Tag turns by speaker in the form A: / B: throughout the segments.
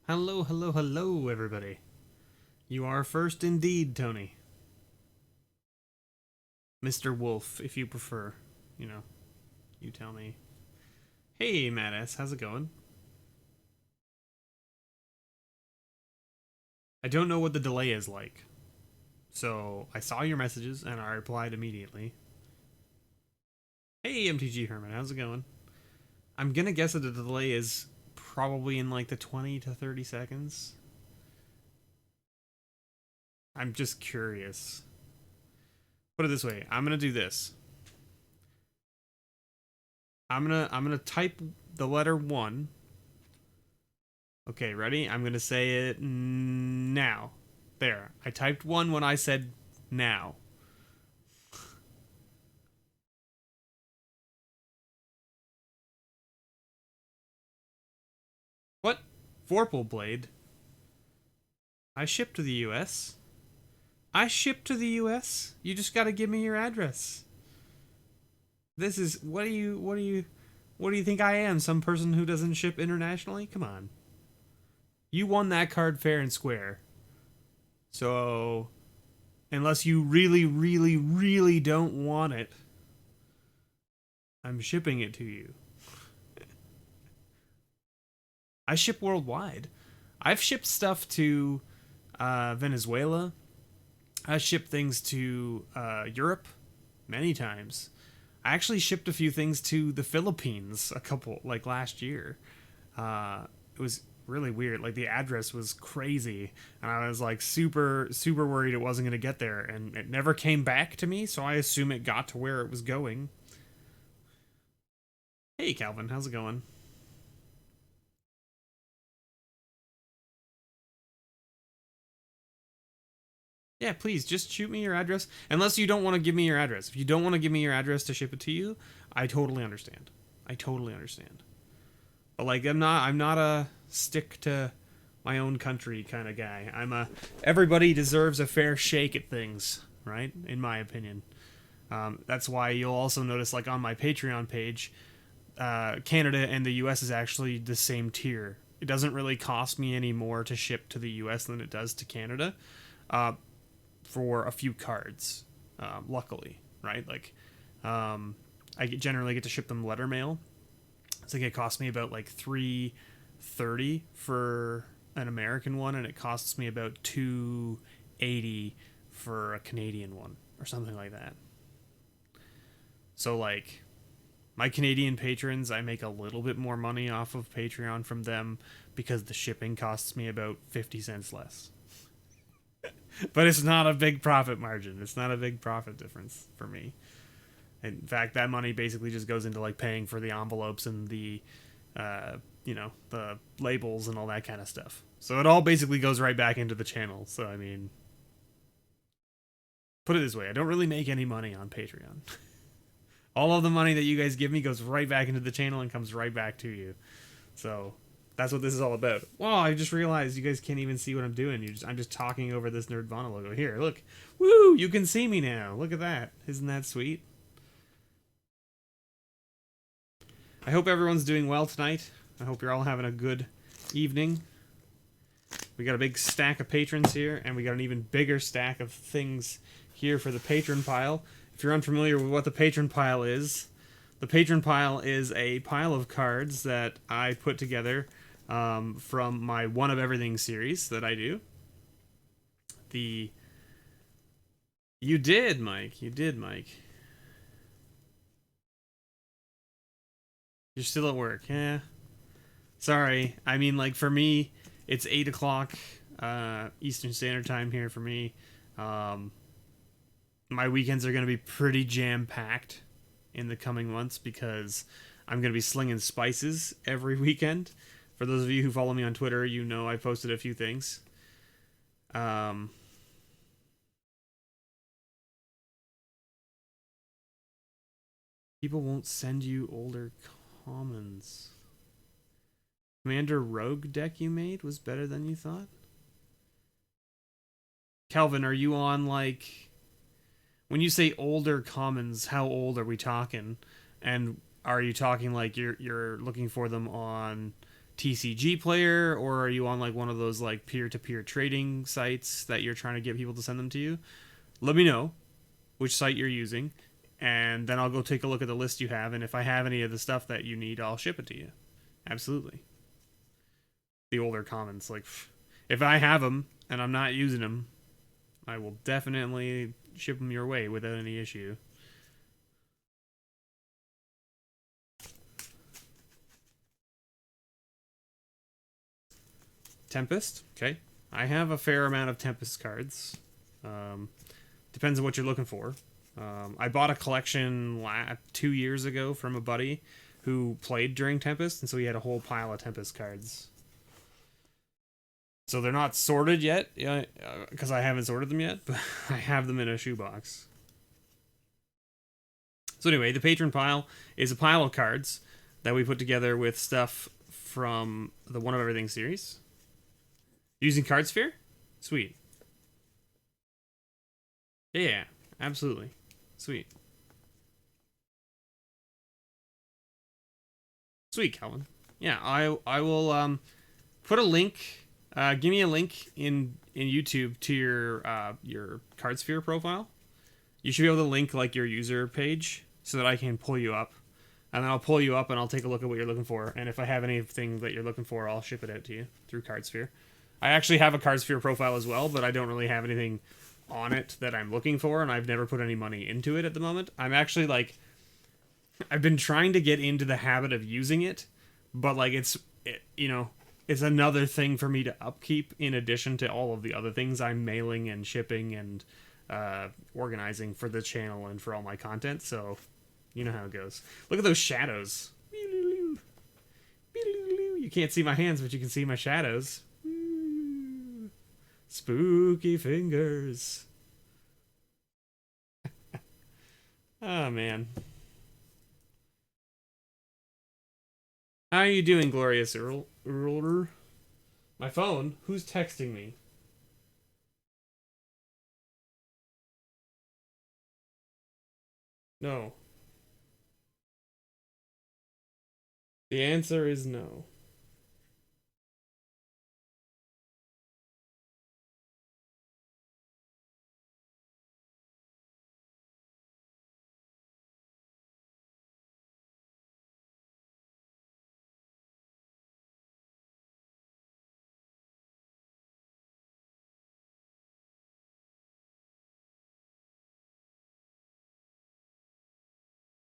A: Hello, hello, hello, everybody. You are first indeed, Tony. Mr. Wolf, if you prefer. You know, you tell me. Hey, Matt S., how's it going? I don't know what the delay is like. So, I saw your messages and I replied immediately. Hey, MTG Herman, how's it going? I'm gonna guess that the delay is probably in like the 20 to 30 seconds. I'm just curious. Put it this way, I'm gonna do this. I'm gonna type the letter 1. Okay, ready? I'm gonna say it now. There. I typed 1 when I said now. What? Vorpal Blade? I ship to the US. I ship to the US. You just gotta give me your address. This is what do you think I am? Some person who doesn't ship internationally? Come on. You won that card fair and square. So unless you really, really, really don't want it, I'm shipping it to you. I ship worldwide. I've shipped stuff to Venezuela. I shipped things to Europe many times. I actually shipped a few things to the Philippines a couple, like last year. It was really weird. Like the address was crazy, and I was like super, super worried it wasn't going to get there, and it never came back to me. So I assume it got to where it was going. Hey, Calvin, how's it going? Yeah, please just shoot me your address. Unless you don't want to give me your address. If you don't want to give me your address to ship it to you, I totally understand. I totally understand. But like I'm not a stick to my own country kind of guy. I'm a everybody deserves a fair shake at things, right? In my opinion. That's why you'll also notice like on my Patreon page, Canada and the US is actually the same tier. It doesn't really cost me any more to ship to the US than it does to Canada. Uh, for a few cards, luckily, right? Like, generally get to ship them letter mail. I think it costs me about like $3.30 for an American one, and it costs me about $2.80 for a Canadian one, or something like that. So like, my Canadian patrons, I make a little bit more money off of Patreon from them because the shipping costs me about 50 cents less. But it's not a big profit margin. It's not a big profit difference for me. In fact, that money basically just goes into like paying for the envelopes and the, the labels and all that kind of stuff. So it all basically goes right back into the channel. So I mean, put it this way: I don't really make any money on Patreon. All of the money that you guys give me goes right back into the channel and comes right back to you. So that's what this is all about. Well, I just realized you guys can't even see what I'm doing. I'm just talking over this Nerdvana logo. Here, look. Woo! You can see me now. Look at that. Isn't that sweet? I hope everyone's doing well tonight. I hope you're all having a good evening. We got a big stack of patrons here, and we got an even bigger stack of things here for the patron pile. If you're unfamiliar with what the patron pile is, the patron pile is a pile of cards that I put together from my One of Everything series that I do. You did, Mike. You did, Mike. You're still at work, yeah. Sorry. I mean, like for me, it's 8 o'clock Eastern Standard Time here for me. Um, my weekends are going to be pretty jam packed in the coming months because I'm going to be slinging spices every weekend. For those of you who follow me on Twitter, you know I posted a few things. Um, People won't send you older commons. Commander Rogue deck you made was better than you thought? Calvin, are you on like when you say older commons, how old are we talking? And are you talking like you're looking for them on TCG player, or are you on like one of those like peer-to-peer trading sites that you're trying to get people to send them to you? Let me know which site you're using, and then I'll go take a look at the list you have, and if I have any of the stuff that you need, I'll ship it to you. Absolutely. The older comments, like, if I have them and I'm not using them, I will definitely ship them your way without any issue. Tempest, okay. I have a fair amount of Tempest cards. Depends on what you're looking for. I bought a collection 2 years ago from a buddy who played during Tempest, and so he had a whole pile of Tempest cards. So they're not sorted yet, because I haven't sorted them yet, but I have them in a shoebox. So anyway, the Patron pile is a pile of cards that we put together with stuff from the One of Everything series. Using CardSphere? Sweet. Yeah, absolutely. Sweet. Sweet, Calvin. Yeah, I will put a link. Give me a link in YouTube to your CardSphere profile. You should be able to link like your user page so that I can pull you up, and then I'll pull you up and I'll take a look at what you're looking for. And if I have anything that you're looking for, I'll ship it out to you through CardSphere. I actually have a CardSphere profile as well, but I don't really have anything on it that I'm looking for, and I've never put any money into it at the moment. I'm actually like, I've been trying to get into the habit of using it, but like it's another thing for me to upkeep in addition to all of the other things I'm mailing and shipping and organizing for the channel and for all my content. So you know how it goes. Look at those shadows. You can't see my hands, but you can see my shadows. Spooky fingers. Oh, man. How are you doing, Glorious Earl? My phone? Who's texting me? No. The answer is no.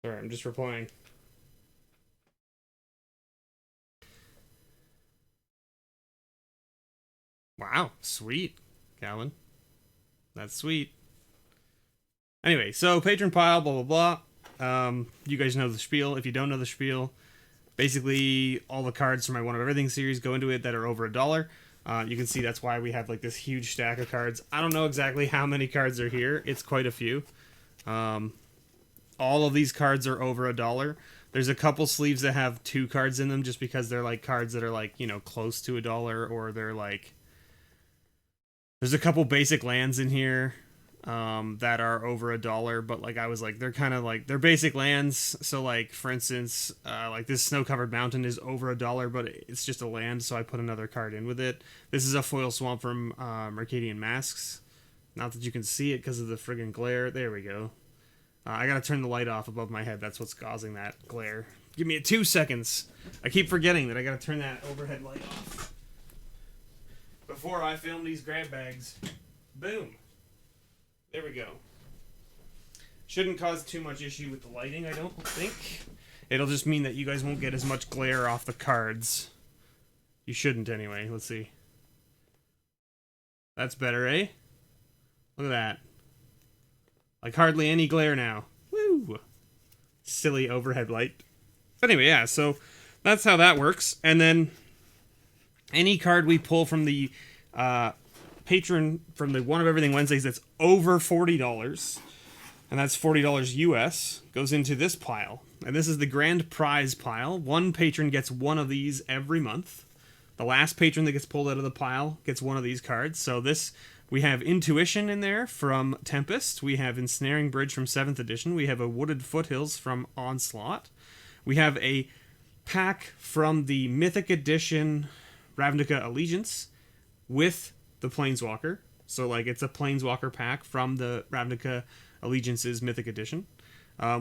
A: Sorry, I'm just replying. Wow, sweet, Calvin. That's sweet. Anyway, so Patron pile, blah, blah, blah. You guys know the spiel. If you don't know the spiel, basically all the cards from my One of Everything series go into it that are over $1. You can see that's why we have like this huge stack of cards. I don't know exactly how many cards are here. It's quite a few. All of these cards are over $1. There's a couple sleeves that have 2 cards in them just because they're like cards that are like, close to $1, or they're like... There's a couple basic lands in here that are over $1, but like I was like, they're kind of like, they're basic lands. So like, for instance, like this Snow-Covered Mountain is over $1, but it's just a land, so I put another card in with it. This is a Foil Swamp from Mercadian Masks. Not that you can see it because of the friggin' glare. There we go. I gotta turn the light off above my head. That's what's causing that glare. Give me 2 seconds. I keep forgetting that I gotta turn that overhead light off before I film these grab bags. Boom. There we go. Shouldn't cause too much issue with the lighting, I don't think. It'll just mean that you guys won't get as much glare off the cards. You shouldn't anyway. Let's see. That's better, eh? Look at that. Like hardly any glare now. Woo! Silly overhead light. But anyway, yeah, so that's how that works. And then any card we pull from the Patron, from the One of Everything Wednesdays that's over $40, and that's $40 US, goes into this pile. And this is the grand prize pile. One patron gets one of these every month. The last patron that gets pulled out of the pile gets one of these cards. So this... We have Intuition in there from Tempest. We have Ensnaring Bridge from 7th edition. We have a Wooded Foothills from Onslaught. We have a pack from the Mythic Edition Ravnica Allegiance with the Planeswalker. So, like, it's a Planeswalker pack from the Ravnica Allegiance's Mythic Edition.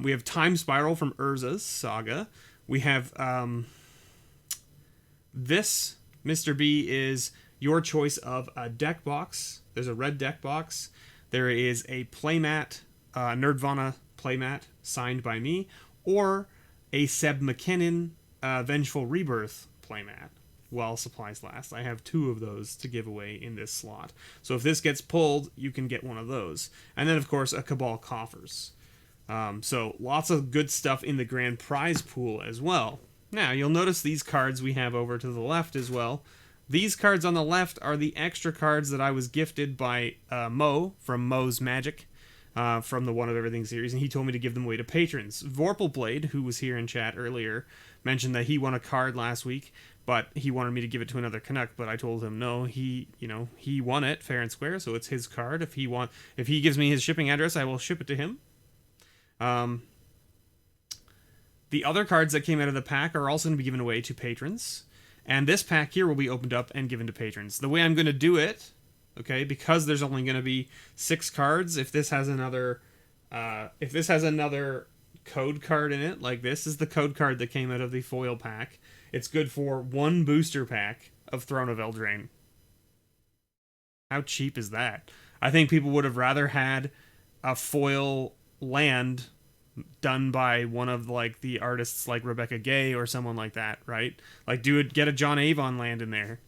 A: We have Time Spiral from Urza's Saga. We have this Mr. B is your choice of a deck box. There's a red deck box. There is a playmat, Nerdvana playmat signed by me, or a Seb McKinnon Vengeful Rebirth playmat while supplies last. I have 2 of those to give away in this slot. So if this gets pulled, you can get one of those. And then, of course, a Cabal Coffers. So lots of good stuff in the grand prize pool as well. Now, you'll notice these cards we have over to the left as well. These cards on the left are the extra cards that I was gifted by Mo from Mo's Magic, from the One of Everything series, and he told me to give them away to patrons. Vorpal Blade, who was here in chat earlier, mentioned that he won a card last week, but he wanted me to give it to another Canuck, but I told him no, he won it fair and square, so it's his card. If he gives me his shipping address, I will ship it to him. The other cards that came out of the pack are also going to be given away to patrons, and this pack here will be opened up and given to patrons. The way I'm going to do it, okay, because there's only going to be 6 cards, if this has another code card in it, like this is the code card that came out of the foil pack, it's good for 1 booster pack of Throne of Eldraine. How cheap is that? I think people would have rather had a foil land done by one of, like, the artists like Rebecca Gay or someone like that, right? Like, get a John Avon land in there.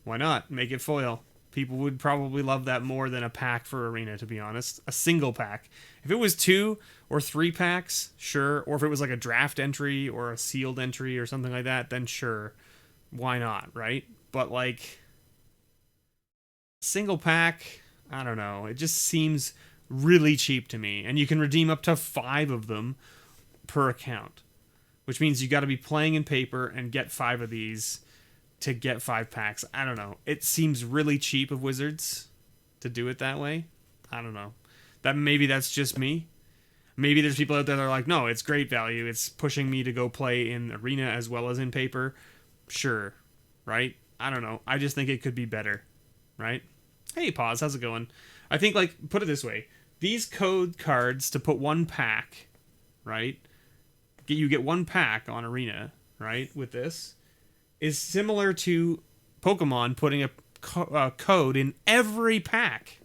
A: Why not? Make it foil. People would probably love that more than a pack for Arena, to be honest. A single pack. If it was 2 or 3 packs, sure. Or if it was like a draft entry or a sealed entry or something like that, then sure. Why not, right? But, like, single pack, I don't know. It just seems really cheap to me. And you can redeem up to 5 of them per account, which means you got to be playing in paper and get 5 of these to get 5 packs. I don't know. It seems really cheap of Wizards to do it that way. I don't know. Maybe that's just me. Maybe there's people out there that are like, no, it's great value. It's pushing me to go play in Arena as well as in paper. Sure. Right? I don't know. I just think it could be better. Right? Hey, Pause. How's it going? I think, like, put it this way. These code cards to put 1 pack, right? You get 1 pack on Arena, right? With this, is similar to Pokemon putting a code in every pack.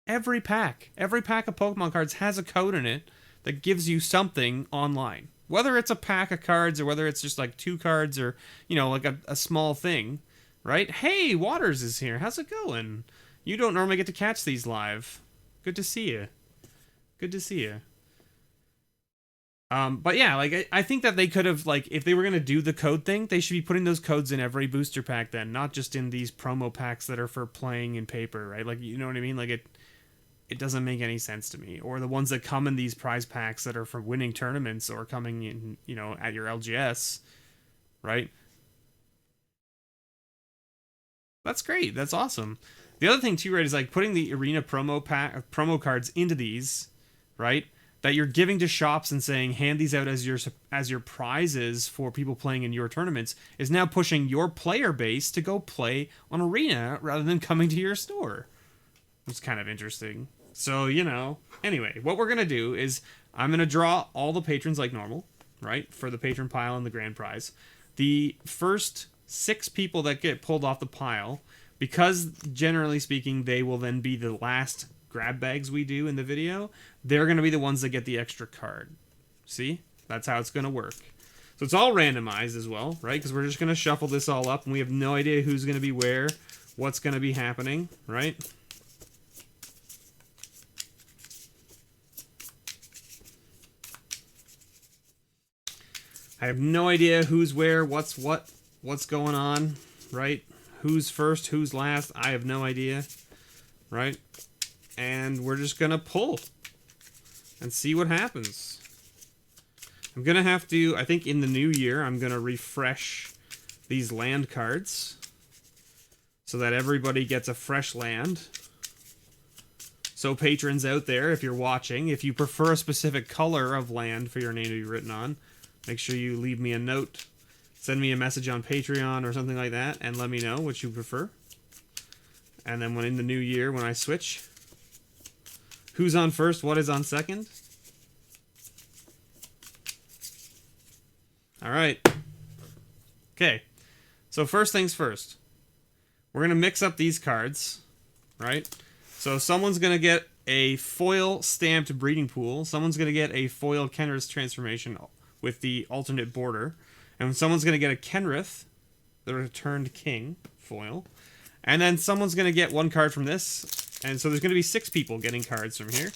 A: Every pack of Pokemon cards has a code in it that gives you something online. Whether it's a pack of cards or whether it's just like 2 cards or, like a small thing, right? Hey, Waters is here. How's it going? You don't normally get to catch these live. Good to see you. Good to see you. But yeah, like, I think that they could have, like, if they were going to do the code thing, they should be putting those codes in every booster pack then, not just in these promo packs that are for playing in paper, right? Like, you know what I mean? Like, it doesn't make any sense to me. Or the ones that come in these prize packs that are for winning tournaments or coming in, at your LGS, right? That's great. That's awesome. The other thing too, right, is like putting the Arena promo cards into these, right? That you're giving to shops and saying hand these out as your prizes for people playing in your tournaments is now pushing your player base to go play on Arena rather than coming to your store. It's kind of interesting. So, anyway, what we're going to do is I'm going to draw all the patrons like normal, right? For the patron pile and the grand prize. The first 6 people that get pulled off the pile, because generally speaking, they will then be the last grab bags we do in the video, they're going to be the ones that get the extra card. See? That's how it's going to work. So it's all randomized as well, right? Because we're just going to shuffle this all up, and we have no idea who's going to be where, what's going to be happening, right? I have no idea who's where, what's going on, right? Who's first, who's last, I have no idea, right? And we're just going to pull and see what happens. I'm going to have to, I think in the new year, I'm going to refresh these land cards so that everybody gets a fresh land. So patrons out there, if you're watching, if you prefer a specific color of land for your name to be written on, make sure you leave me a note. Send me a message on Patreon or something like that, and let me know what you prefer. And then when in the new year, when I switch, who's on first, what is on second? Alright. Okay. So first things first. We're going to mix up these cards, right? So someone's going to get a foil stamped breeding pool. Someone's going to get a foil Kenrith transformation with the alternate border. And someone's going to get a Kenrith, the returned king, foil. And then someone's going to get one card from this. And so there's going to be 6 people getting cards from here.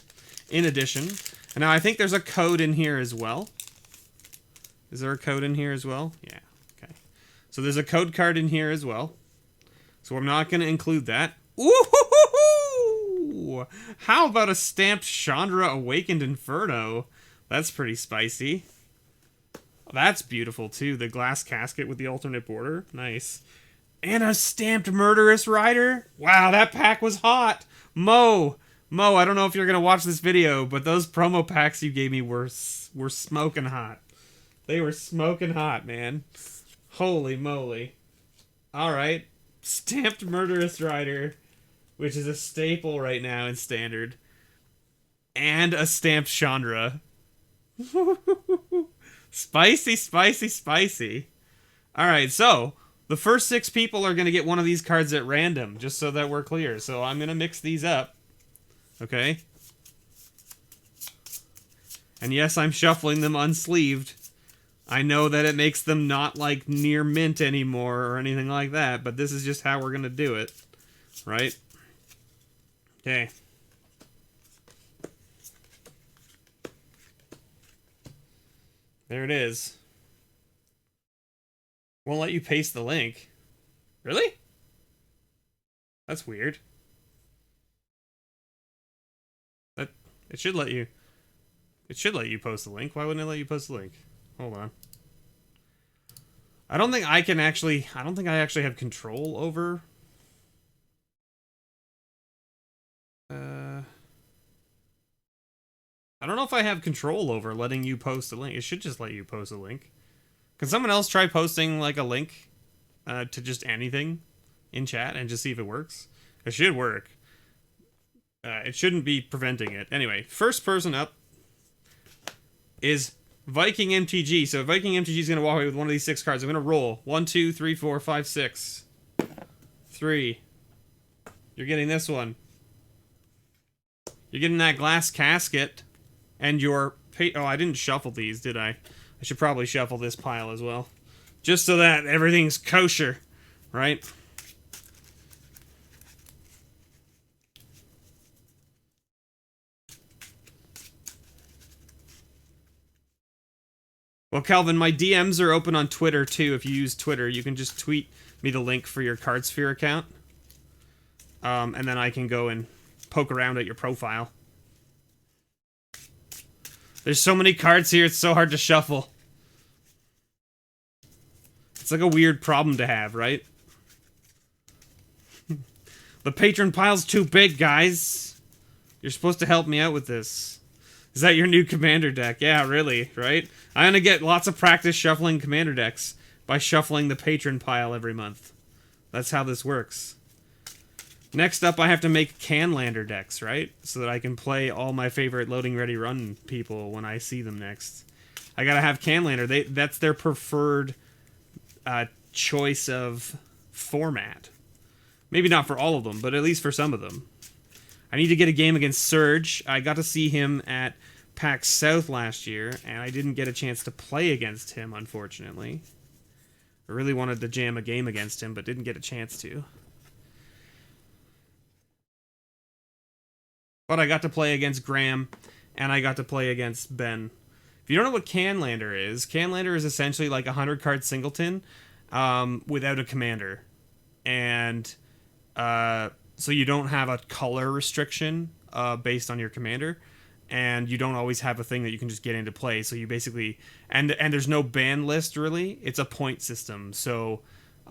A: In addition. And now I think there's a code in here as well. Is there a code in here as well? Yeah. Okay. So there's a code card in here as well. So I'm not going to include that. Ooh! How about a stamped Chandra Awakened Inferno? That's pretty spicy. That's beautiful, too. The glass casket with the alternate border. Nice. And a stamped Murderous Rider. Wow, that pack was hot. Mo, I don't know if you're going to watch this video, but those promo packs you gave me were smoking hot. They were smoking hot, man. Holy moly. Alright. Stamped Murderous Rider, which is a staple right now in Standard. And a stamped Chandra. Spicy, spicy, spicy. Alright, so the first 6 people are going to get one of these cards at random, just so that we're clear. So I'm going to mix these up. Okay? And yes, I'm shuffling them unsleeved. I know that it makes them not, like, near mint anymore or anything like that, but this is just how we're going to do it. Right? Okay. There it is. Won't let you paste the link. Really? That's weird. It should let you post the link. Why wouldn't it let you post the link? Hold on. I don't think I actually have control over I don't know if I have control over letting you post a link. It should just let you post a link. Can someone else try posting like a link to just anything in chat and just see if it works? It should work. It shouldn't be preventing it. Anyway, first person up is Viking MTG. So Viking MTG is going to walk away with one of these 6 cards. I'm going to roll. 1, 2, 3, 4, 5, 6. 3. You're getting this one. You're getting that glass casket. And your... Oh, I didn't shuffle these, did I? I should probably shuffle this pile as well. Just so that everything's kosher. Right? Well, Calvin, my DMs are open on Twitter, too. If you use Twitter, you can just tweet me the link for your Cardsphere account. And then I can go and poke around at your profile. There's so many cards here, it's so hard to shuffle. It's like a weird problem to have, right? The Patron pile's too big, guys. You're supposed to help me out with this. Is that your new commander deck? Yeah, really, right? I'm gonna get lots of practice shuffling commander decks by shuffling the Patron pile every month. That's how this works. Next up, I have to make Canlander decks, right? So that I can play all my favorite loading ready run people when I see them next. I gotta have Canlander. That's their preferred choice of format. Maybe not for all of them, but at least for some of them. I need to get a game against Surge. I got to see him at PAX South last year, and I didn't get a chance to play against him, unfortunately. I really wanted to jam a game against him, but didn't get a chance to. But I got to play against Graham, and I got to play against Ben. If you don't know what Canlander is essentially like a 100-card singleton without a commander. And so you don't have a color restriction based on your commander, and you don't always have a thing that you can just get into play. So you basically... And there's no ban list, really. It's a point system. So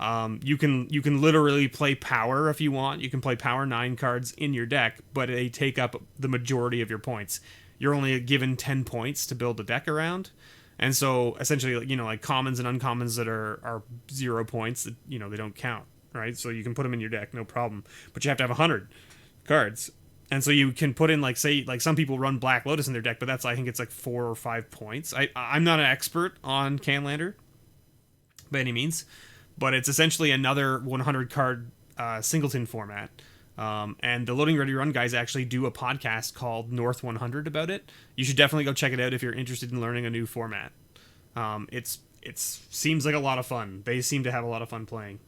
A: You can literally play power if you want. You can play power 9 cards in your deck, but they take up the majority of your points. You're only given 10 points to build a deck around. And so essentially, you know, like commons and uncommons that are 0 points, you know, they don't count, right? So you can put them in your deck, no problem. But you have to have 100 cards. And so you can put in, like, say, like some people run Black Lotus in their deck, but that's, I think it's like 4 or 5 points. I'm not an expert on Canlander by any means, but it's essentially another 100 card singleton format. And the Loading Ready Run guys actually do a podcast called North 100 about it. You should definitely go check it out if you're interested in learning a new format. It seems like a lot of fun. They seem to have a lot of fun playing.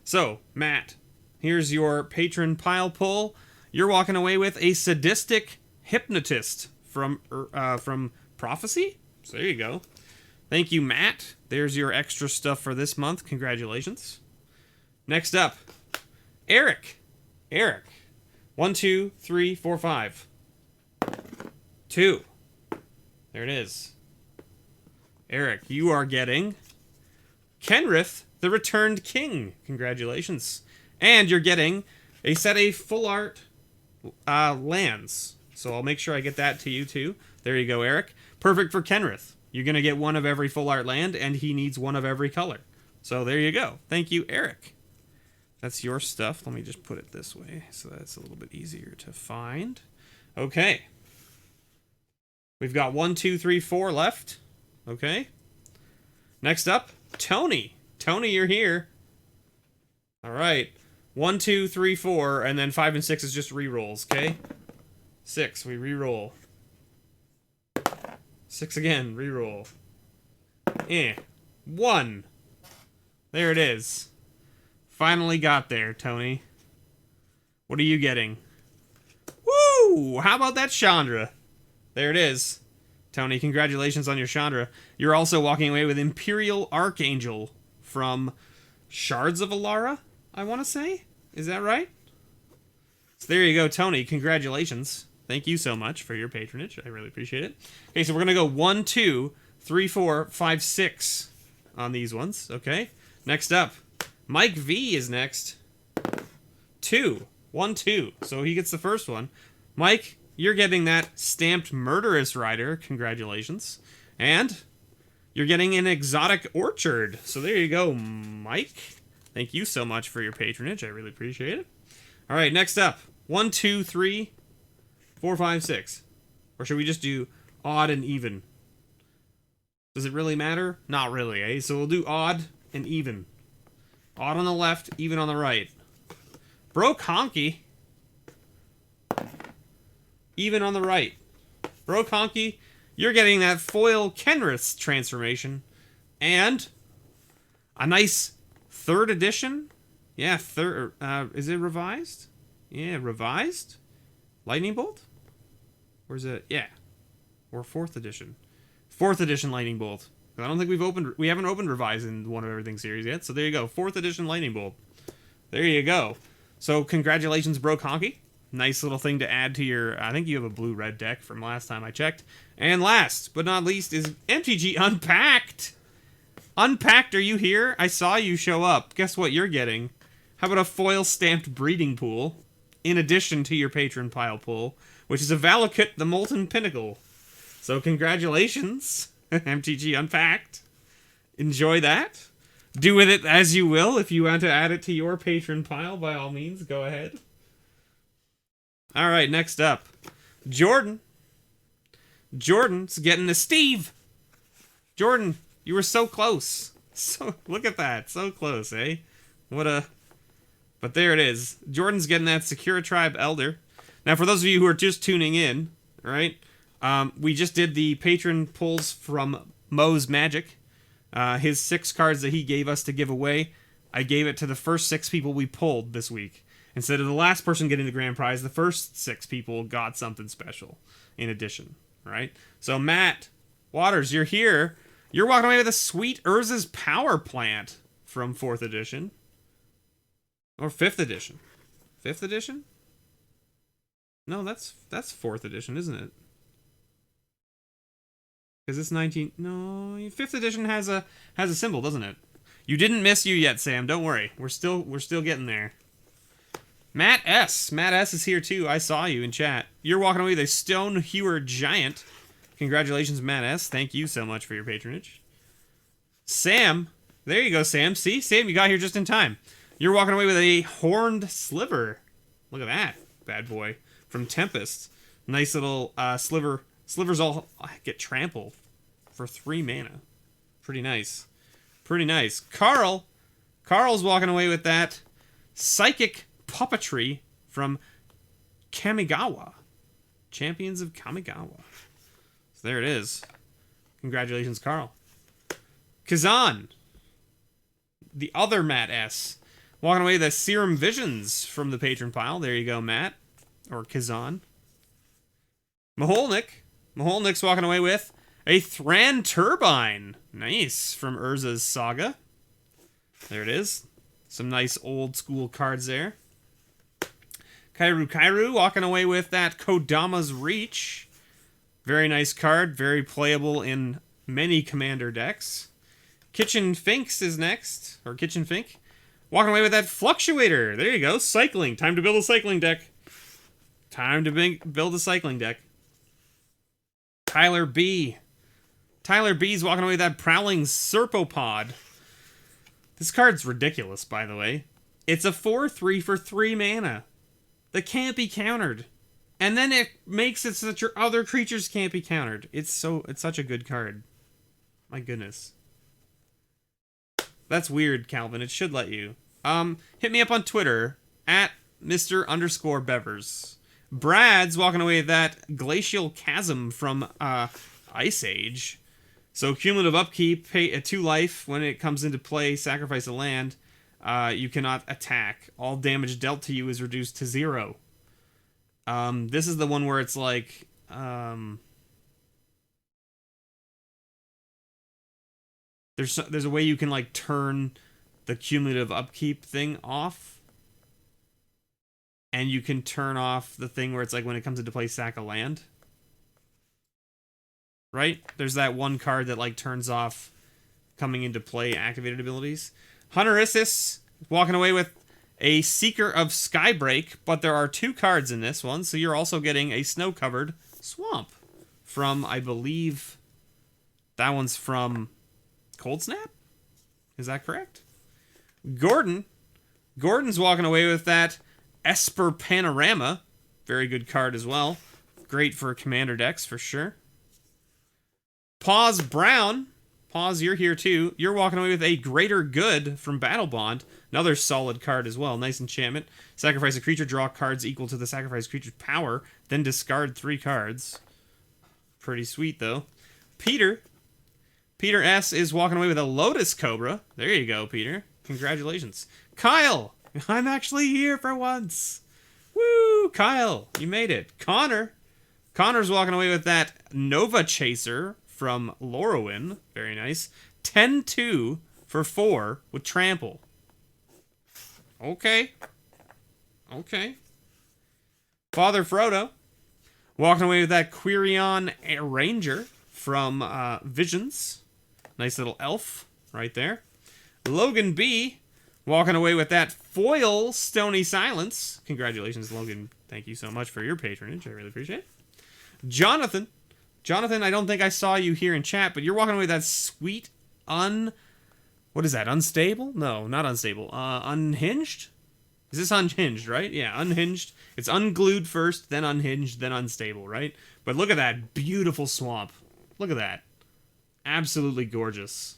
A: So, Matt, here's your patron pile pull. You're walking away with a Sadistic Hypnotist from Prophecy. So there you go. Thank you, Matt. There's your extra stuff for this month. Congratulations. Next up, Eric. 1, 2, 3, 4, 5. 2. There it is. Eric, you are getting Kenrith, the Returned King. Congratulations. And you're getting a set of full art lands. So I'll make sure I get that to you too. There you go, Eric. Perfect for Kenrith. You're going to get one of every full art land, and he needs one of every color. So there you go. Thank you, Eric. That's your stuff. Let me just put it this way so that's a little bit easier to find. Okay. We've got 1, 2, 3, 4 left. Okay. Next up, Tony. Tony, you're here. All right. 1, 2, 3, 4, and then 5 and 6 is just re-rolls, okay? 6, we re-roll. 6 again, re-roll. 1. There it is. Finally got there, Tony. What are you getting? Woo! How about that Chandra? There it is. Tony, congratulations on your Chandra. You're also walking away with Imperial Archangel from Shards of Alara, I want to say. Is that right? So there you go, Tony. Congratulations. Thank you so much for your patronage. I really appreciate it. Okay, so we're going to go 1, 2, 3, 4, 5, 6 on these ones. Okay. Next up, Mike V is next. 2. 1, 2. So he gets the first one. Mike, you're getting that Stamped Murderous Rider. Congratulations. And you're getting an Exotic Orchard. So there you go, Mike. Thank you so much for your patronage. I really appreciate it. All right, next up. 1, 2, 3, 4, 5, 6. Or should we just do odd and even? Does it really matter? Not really, eh? So we'll do odd and even. Odd on the left, even on the right. Broke Honky. Even on the right. Broke Honky, you're getting that foil Kenrith transformation. And a nice 3rd edition. Yeah, is it revised? Yeah, revised? Lightning Bolt? Or is it? Yeah. Or 4th edition. 4th edition Lightning Bolt. I don't think we haven't opened Revise in One of Everything series yet. So there you go. 4th edition Lightning Bolt. There you go. So congratulations, Broke Honky. Nice little thing to add to your, I think you have a blue-red deck from last time I checked. And last but not least is MTG Unpacked. Unpacked, are you here? I saw you show up. Guess what you're getting? How about a foil stamped breeding pool in addition to your patron pile pull, which is a Valakut the Molten Pinnacle. So congratulations, MTG Unpacked. Enjoy that. Do with it as you will. If you want to add it to your patron pile, by all means, go ahead. All right, next up, Jordan. Jordan's getting a Steve. Jordan, you were so close. So look at that, so close, eh? But there it is. Jordan's getting that Secura Tribe Elder. Now, for those of you who are just tuning in, right? We just did the patron pulls from Mo's Magic. His 6 cards that he gave us to give away, I gave it to the first 6 people we pulled this week. Instead of the last person getting the grand prize, the first 6 people got something special in addition, right? So Matt Waters, you're here. You're walking away with a sweet Urza's Power Plant from 4th edition. Or 5th edition. 5th edition? No, that's 4th edition, isn't it? Because it's 19... No, 5th edition has a symbol, doesn't it? You didn't miss you yet, Sam. Don't worry. We're still getting there. Matt S. Matt S is here too. I saw you in chat. You're walking away with a Stone Hewer Giant. Congratulations, Matt S. Thank you so much for your patronage. Sam. There you go, Sam. See? Sam, you got here just in time. You're walking away with a Horned Sliver. Look at that bad boy. From Tempest. Nice little sliver. Slivers all get trampled for 3 mana. Pretty nice. Pretty nice. Carl's walking away with that Psychic Puppetry from Kamigawa. Champions of Kamigawa. So there it is. Congratulations, Carl. Kazan. The other Matt S. Walking away with the Serum Visions from the patron pile. There you go, Matt. Or Kazan. Maholnik's walking away with a Thran Turbine. Nice. From Urza's Saga. There it is. Some nice old school cards there. Kairu walking away with that Kodama's Reach. Very nice card. Very playable in many commander decks. Kitchen Finks is next. Or Kitchen Fink. Walking away with that Fluctuator. There you go. Cycling. Time to build a cycling deck. Time to build a cycling deck. Tyler B. Tyler B's walking away with that Prowling Serpopod. This card's ridiculous, by the way. It's a 4/3 for 3 mana. That can't be countered. And then it makes it so that your other creatures can't be countered. It's such a good card. My goodness. That's weird, Calvin. It should let you. Hit me up on Twitter at Mr_Bevers. Brad's walking away with that Glacial Chasm from Ice Age. So cumulative upkeep, pay a 2 life. When it comes into play, sacrifice a land. You cannot attack. All damage dealt to you is reduced to 0. This is the one where it's like... There's a way you can like turn the cumulative upkeep thing off. And you can turn off the thing where it's like when it comes into play, sack a land. Right? There's that one card that like turns off coming into play activated abilities. Hunterissus walking away with a Seeker of Skybreak, but there are 2 cards in this one, so you're also getting a Snow-Covered Swamp from, I believe, that one's from Cold Snap? Is that correct? Gordon's walking away with that Esper Panorama. Very good card as well. Great for commander decks, for sure. Pause Brown. Pause, you're here too. You're walking away with a Greater Good from Battle Bond. Another solid card as well. Nice enchantment. Sacrifice a creature, draw cards equal to the sacrificed creature's power, then discard 3 cards. Pretty sweet, though. Peter S. is walking away with a Lotus Cobra. There you go, Peter. Congratulations. Kyle! I'm actually here for once. Woo! Kyle, you made it. Connor's walking away with that Nova Chaser from Lorwyn. Very nice. 10-2 for 4 with Trample. Okay. Father Frodo walking away with that Quirion Ranger from Visions. Nice little elf right there. Logan B walking away with that foil Stony Silence. Congratulations, Logan. Thank you so much for your patronage. I really appreciate it. Jonathan, I don't think I saw you here in chat, but you're walking away with that sweet what is that? Unstable? No, not unstable. Unhinged? Is this unhinged, right? Yeah, unhinged. It's unglued first, then unhinged, then unstable, right? But look at that beautiful swamp. Look at that. Absolutely gorgeous.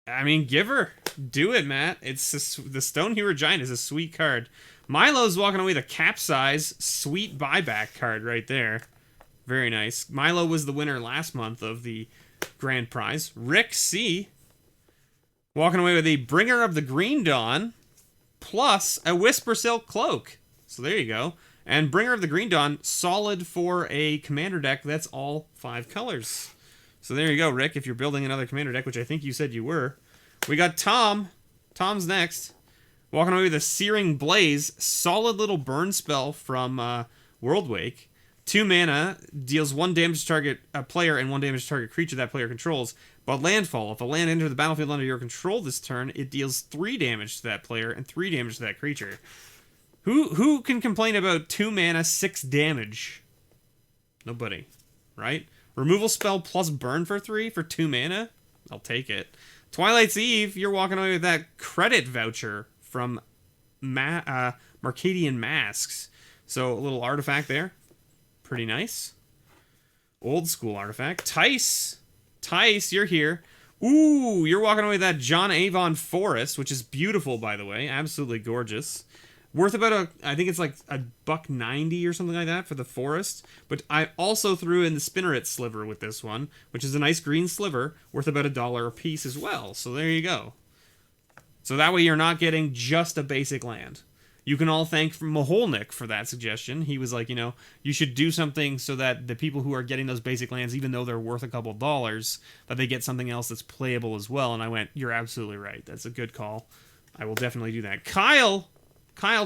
A: I mean, give her. Do it, Matt. It's the Stonehewer Giant is a sweet card. Milo's walking away with a Capsize sweet buyback card right there. Very nice. Milo was the winner last month of the grand prize. Rick C. walking away with a Bringer of the Green Dawn plus a Whisper Silk Cloak. So there you go. And Bringer of the Green Dawn, solid for a commander deck that's all 5 colors. So there you go, Rick, if you're building another commander deck, which I think you said you were. We got Tom. Tom's next. Walking away with a Searing Blaze, solid little burn spell from World Wake. 2 mana, deals 1 damage to target player and 1 damage to target creature that player controls. But landfall, if a land enters the battlefield under your control this turn, it deals 3 damage to that player and 3 damage to that creature. Who can complain about 2 mana, 6 damage? Nobody, right? Removal spell plus burn for 3 for 2 mana? I'll take it. Twilight's Eve, you're walking away with that credit voucher from Marcadian Masks. So a little artifact there. Pretty nice. Old school artifact. Tice, you're here. Ooh, you're walking away with that John Avon Forest, which is beautiful, by the way. Absolutely gorgeous. Worth about I think it's like $1.90 or something like that for the forest. But I also threw in the Spinneret Sliver with this one, which is a nice green sliver, worth about $1 a piece as well. So there you go. So that way you're not getting just a basic land. You can all thank Maholnik for that suggestion. He was like, you know, you should do something so that the people who are getting those basic lands, even though they're worth a couple dollars, that they get something else that's playable as well. And I went, you're absolutely right. That's a good call. I will definitely do that. Kyle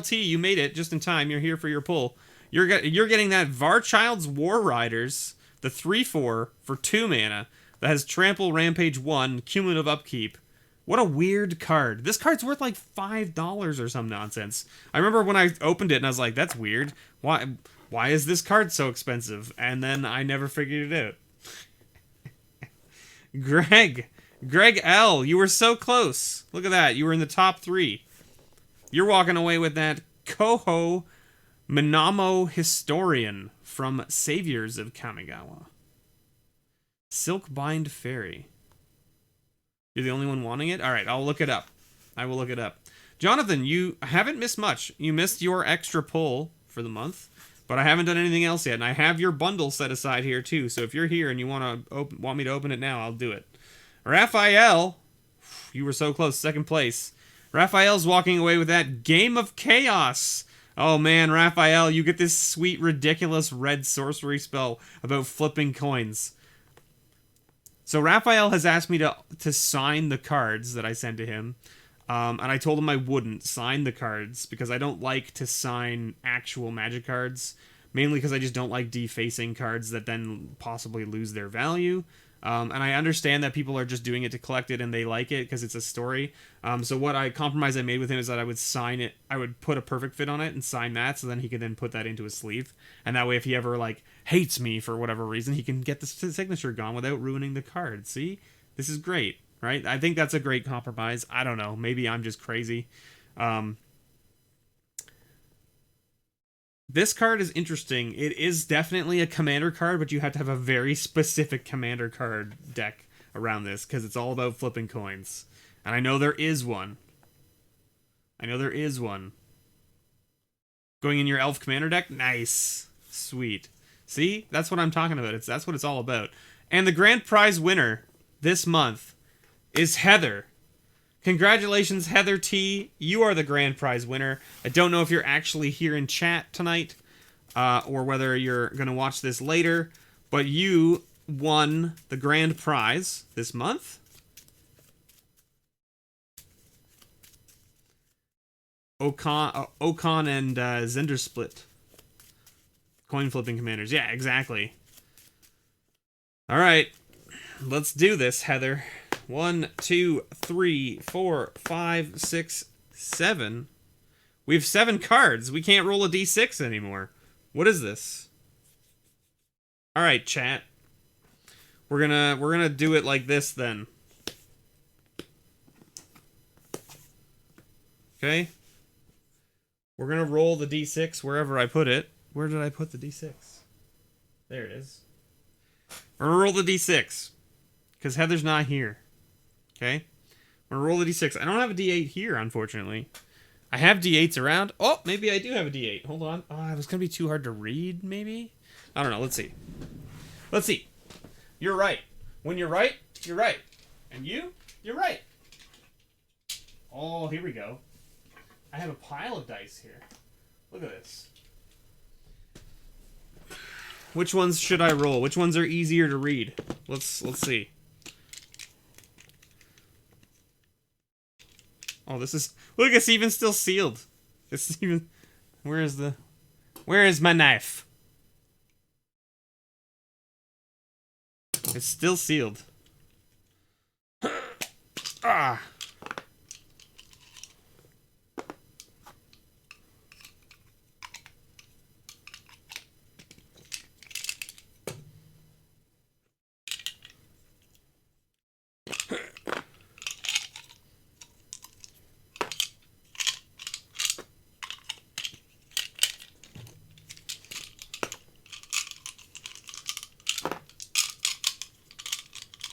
A: T, you made it just in time. You're here for your pull. You're getting that Varchild's War Riders, the 3/4 for 2 mana that has Trample, Rampage 1, cumulative upkeep. What a weird card. This card's worth like $5 or some nonsense. I remember when I opened it and I was like, that's weird. Why is this card so expensive? And then I never figured it out. Greg L, you were so close. Look at that. You were in the top 3. You're walking away with that Koho Minamo Historian from Saviors of Kamigawa. Silkbind Fairy. You're the only one wanting it? Alright, I'll look it up. I will look it up. Jonathan, you haven't missed much. You missed your extra pull for the month, but I haven't done anything else yet, and I have your bundle set aside here too, so if you're here and you want me to open it now, I'll do it. Raphael, you were so close, 2nd place. Raphael's walking away with that Game of Chaos. Oh man, Raphael, you get this sweet, ridiculous red sorcery spell about flipping coins. So Raphael has asked me to sign the cards that I sent to him, and I told him I wouldn't sign the cards because I don't like to sign actual Magic cards, mainly because I just don't like defacing cards that then possibly lose their value. And I understand that people are just doing it to collect it and they like it because it's a story. So what compromise I made with him is that I would sign it. I would put a perfect fit on it and sign that, so then he could then put that into his sleeve. And that way, if he ever like hates me for whatever reason, he can get the signature gone without ruining the card. See, this is great, right? I think that's a great compromise. I don't know. Maybe I'm just crazy. This card is interesting. It is definitely a commander card, but you have to have a very specific commander card deck around this because it's all about flipping coins. And I know there is one. Going in your elf commander deck? Nice. Sweet. See? That's what I'm talking about. That's what it's all about. And the grand prize winner this month is Heather. Congratulations, Heather T. You are the grand prize winner. I don't know if you're actually here in chat tonight or whether you're going to watch this later, but you won the grand prize this month. Okan and Zendersplit. Coin flipping commanders. Yeah, exactly. All right. Let's do this, Heather. 1, 2, 3, 4, 5, 6, 7. We have 7 cards. We can't roll a d6 anymore. What is this? All right, chat. We're gonna do it like this then. Okay. We're gonna roll the d6 wherever I put it. Where did I put the d6? There it is. We're gonna roll the d6 because Heather's not here. Okay, I'm going to roll a d6. I don't have a d8 here, unfortunately. I have d8s around. Oh, maybe I do have a d8. Hold on. Oh, it was going to be too hard to read, maybe? I don't know. Let's see. Let's see. You're right. When you're right, you're right. And you're right. Oh, here we go. I have a pile of dice here. Look at this. Which ones should I roll? Which ones are easier to read? Let's see. Oh, this is... Look, it's even still sealed. It's even... Where is my knife? It's still sealed. Ah.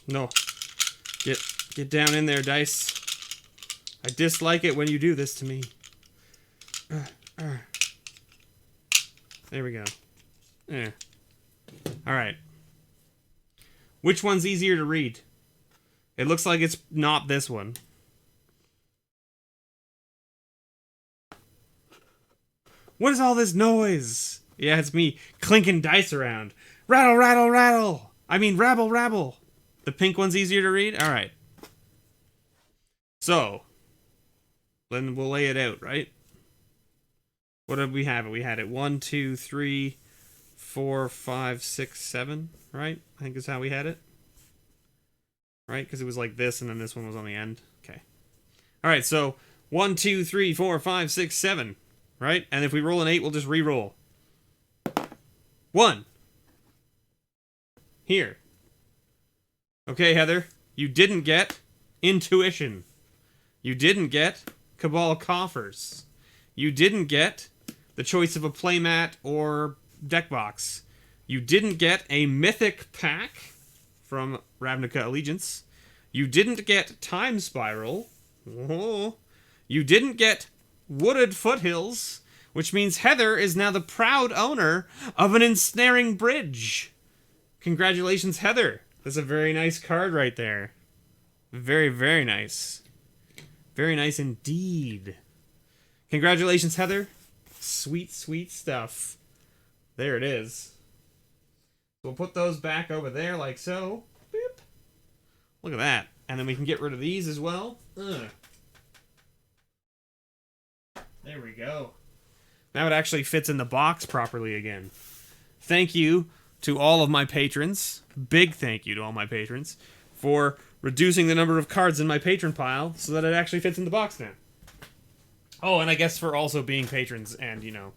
A: No. Get down in there, Dice. I dislike it when you do this to me. There we go. Yeah. Alright. Which one's easier to read? It looks like it's not this one. What is all this noise? Yeah, it's me clinking dice around. Rattle, rattle, rattle! I mean, rabble, rabble! The pink one's easier to read? Alright. So, then we'll lay it out, right? What did we have? We had it 1, 2, 3, 4, 5, 6, 7, right? I think is how we had it. Right? Because it was like this, and then this one was on the end. Okay. Alright, so 1, 2, 3, 4, 5, 6, 7. Right? And if we roll an 8, we'll just re-roll. 1. Here. Okay, Heather, you didn't get Intuition. You didn't get Cabal Coffers. You didn't get the choice of a playmat or deck box. You didn't get a Mythic Pack from Ravnica Allegiance. You didn't get Time Spiral. Oh. You didn't get Wooded Foothills, which means Heather is now the proud owner of an Ensnaring Bridge. Congratulations, Heather. That's a very nice card right there. Very, very nice. Very nice indeed. Congratulations, Heather. Sweet, sweet stuff. There it is. We'll put those back over there like so. Boop. Look at that. And then we can get rid of these as well. Ugh. There we go. Now it actually fits in the box properly again. Thank you to all of my patrons. Big thank you to all my patrons for reducing the number of cards in my patron pile so that it actually fits in the box now. Oh, and I guess for also being patrons and, you know,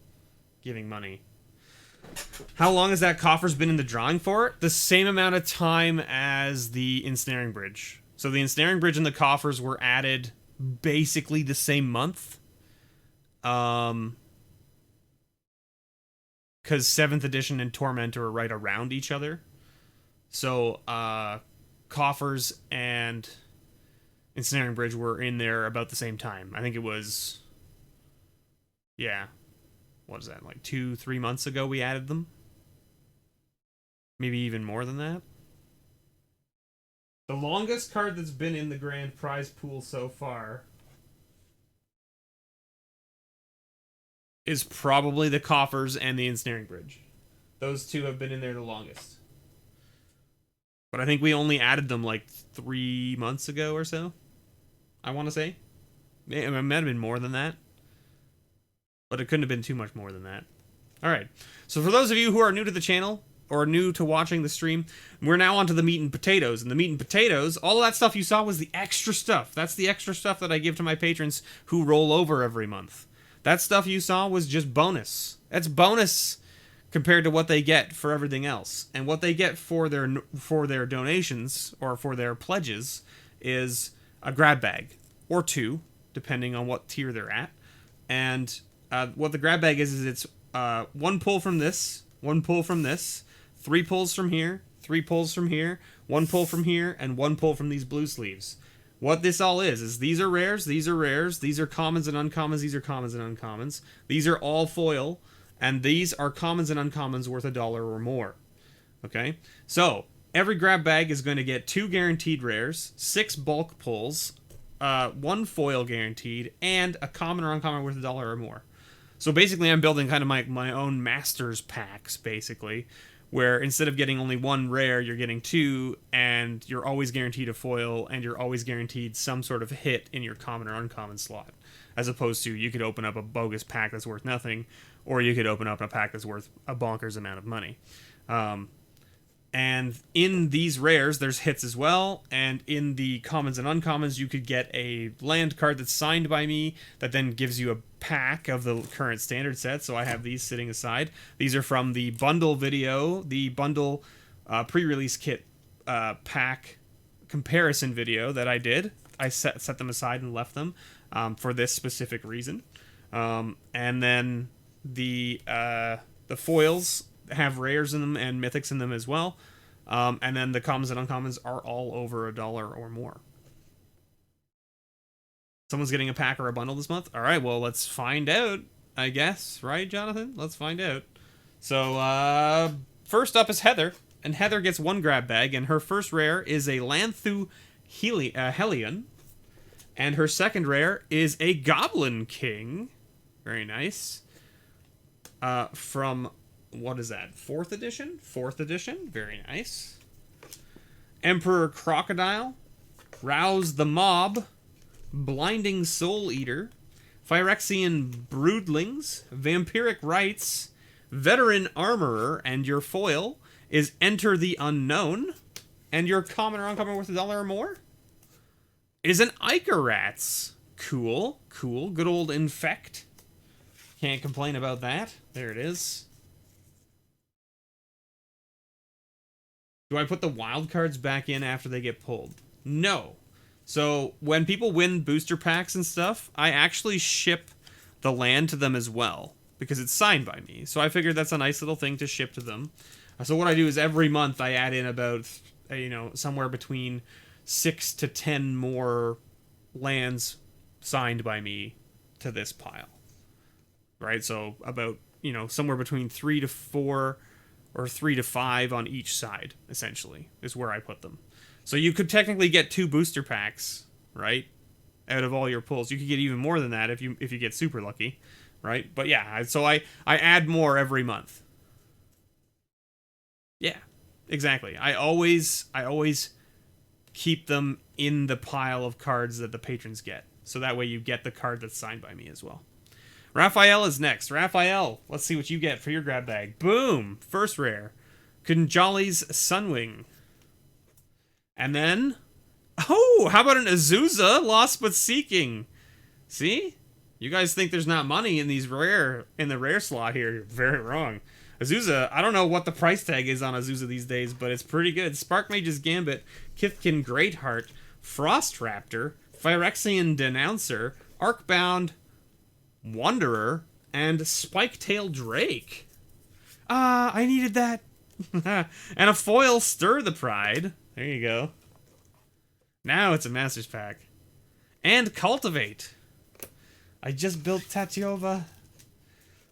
A: giving money. How long has that coffer's been in the drawing for? The same amount of time as the Ensnaring Bridge. So the Ensnaring Bridge and the coffers were added basically the same month. Because 7th edition and Tormentor are right around each other. So, coffers and Ensnaring Bridge were in there about the same time. I think it was... Yeah. What is that? Like 2-3 months ago we added them? Maybe even more than that? The longest card that's been in the grand prize pool so far is probably the coffers and the Ensnaring Bridge. Those two have been in there the longest. But I think we only added them like 3 months ago or so. I want to say. It might have been more than that. But it couldn't have been too much more than that. Alright. So for those of you who are new to the channel, or new to watching the stream, we're now onto the meat and potatoes. And the meat and potatoes, all of that stuff you saw was the extra stuff. That's the extra stuff that I give to my patrons who roll over every month. That stuff you saw was just bonus. That's bonus compared to what they get for everything else. And what they get for their donations, or for their pledges, is a grab bag. Or 2, depending on what tier they're at. And what the grab bag is it's 1 pull from this, 1 pull from this, 3 pulls from here, 3 pulls from here, 1 pull from here, and 1 pull from these blue sleeves. What this all is these are rares, these are rares, these are commons and uncommons, these are commons and uncommons. These are all foil, and these are commons and uncommons worth $1 or more. Okay? So, every grab bag is going to get 2 guaranteed rares, 6 bulk pulls, 1 foil guaranteed, and a common or uncommon worth $1 or more. So basically I'm building kind of my own Masters packs, basically, where instead of getting only one rare, you're getting two, and you're always guaranteed a foil, and you're always guaranteed some sort of hit in your common or uncommon slot. As opposed to, you could open up a bogus pack that's worth nothing, or you could open up a pack that's worth a bonkers amount of money. And in these rares, there's hits as well, and in the commons and uncommons, you could get a land card that's signed by me that then gives you a pack of the current standard set, so I have these sitting aside. These are from the bundle video, the bundle pre-release kit pack comparison video that I did. I set them aside and left them for this specific reason. And then the foils have rares in them and mythics in them as well. And then the commons and uncommons are all over $1 or more. Someone's getting a pack or a bundle this month? Alright, well, let's find out, I guess. Right, Jonathan? Let's find out. So, first up is Heather. And Heather gets one grab bag, and her first rare is a Lanthu Hellion. And her second rare is a Goblin King. Very nice. From... what is that? 4th edition? 4th edition. Very nice. Emperor Crocodile. Rouse the Mob. Blinding Soul Eater. Phyrexian Broodlings. Vampiric Rites. Veteran Armorer. And your foil is Enter the Unknown. And your common or uncommon worth $1 or more is an Icarats. Cool. Cool. Good old Infect. Can't complain about that. There it is. Do I put the wild cards back in after they get pulled? No. So when people win booster packs and stuff, I actually ship the land to them as well because it's signed by me. So I figured that's a nice little thing to ship to them. So what I do is every month I add in about, somewhere between 6 to 10 more lands signed by me to this pile. Right? So about, somewhere between 3 to 4 or 3 to 5 on each side, essentially, is where I put them. So you could technically get 2 booster packs, right, out of all your pulls. You could get even more than that if you get super lucky, right? But yeah, so I add more every month. Yeah, exactly. I always keep them in the pile of cards that the patrons get, so that way you get the card that's signed by me as well. Raphael is next. Raphael, let's see what you get for your grab bag. Boom! First rare. Kunjali's Sunwing. And then... oh, how about an Azusa Lost But Seeking? See? You guys think there's not money in the rare slot here. You're very wrong. Azusa, I don't know what the price tag is on Azusa these days, but it's pretty good. Spark Mage's Gambit, Kithkin Greatheart, Frost Raptor, Phyrexian Denouncer, Arcbound Wanderer, and Spike-Tailed Drake. Ah, I needed that. And a foil Stir the Pride. There you go. Now it's a Masters Pack. And Cultivate. I just built Tatiova.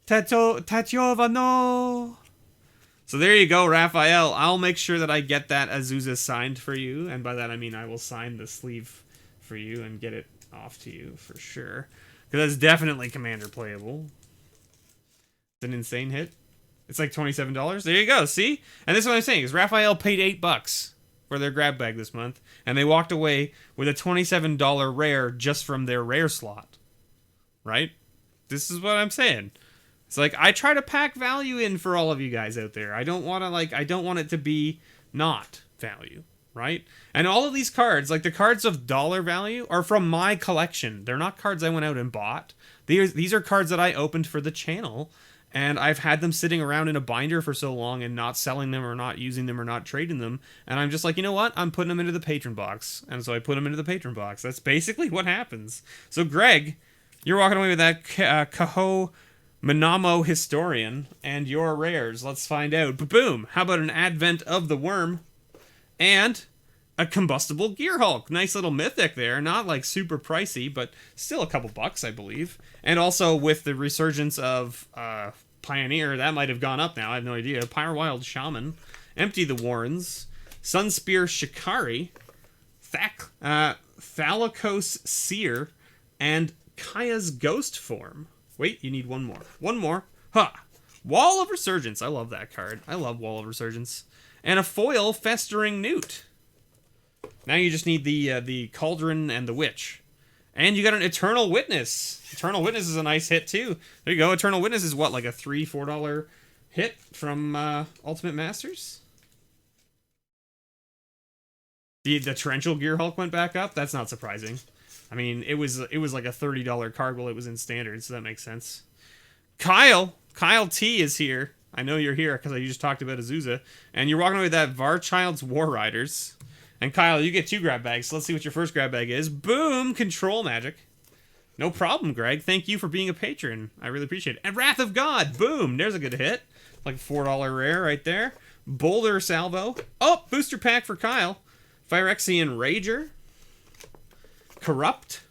A: Tatiova, no! So there you go, Raphael. I'll make sure that I get that Azusa signed for you. And by that I mean I will sign the sleeve for you and get it off to you for sure. Because that's definitely Commander playable. It's an insane hit. It's like $27. There you go, see? And this is what I'm saying, is Raphael paid $8 for their grab bag this month, and they walked away with a $27 rare just from their rare slot. Right? This is what I'm saying. It's like, I try to pack value in for all of you guys out there. I don't want it to be not value. Right? And all of these cards, like the cards of dollar value, are from my collection. They're not cards I went out and bought. These are cards that I opened for the channel, and I've had them sitting around in a binder for so long and not selling them or not using them or not trading them. And I'm just like, you know what? I'm putting them into the patron box. And so I put them into the patron box. That's basically what happens. So Greg, you're walking away with that Kaho Minamo Historian and your rares. Let's find out. Boom! How about an Advent of the Worm? And a Combustible Gearhulk. Nice little mythic there. Not like super pricey, but still a couple bucks, I believe. And also with the resurgence of Pioneer, that might have gone up now. I have no idea. Pyrewild Shaman. Empty the Warrens. Sunspear Shikari. Thalicos Seer. And Kaya's Ghost Form. Wait, you need one more. One more. Ha! Wall of Resurgence. I love that card. I love Wall of Resurgence. And a foil Festering Newt. Now you just need the Cauldron and the Witch. And you got an Eternal Witness. Eternal Witness is a nice hit, too. There you go. Eternal Witness is what, like a $3, $4 hit from Ultimate Masters? The Torrential Gear Hulk went back up? That's not surprising. I mean, it was like a $30 card while it was in Standard, so that makes sense. Kyle T is here. I know you're here because I just talked about Azusa. And you're walking away with that Varchild's War Riders. And Kyle, you get 2 grab bags. So let's see what your first grab bag is. Boom! Control Magic. No problem, Greg. Thank you for being a patron. I really appreciate it. And Wrath of God. Boom! There's a good hit. Like a $4 rare right there. Boulder Salvo. Oh! Booster pack for Kyle. Phyrexian Rager. Corrupt.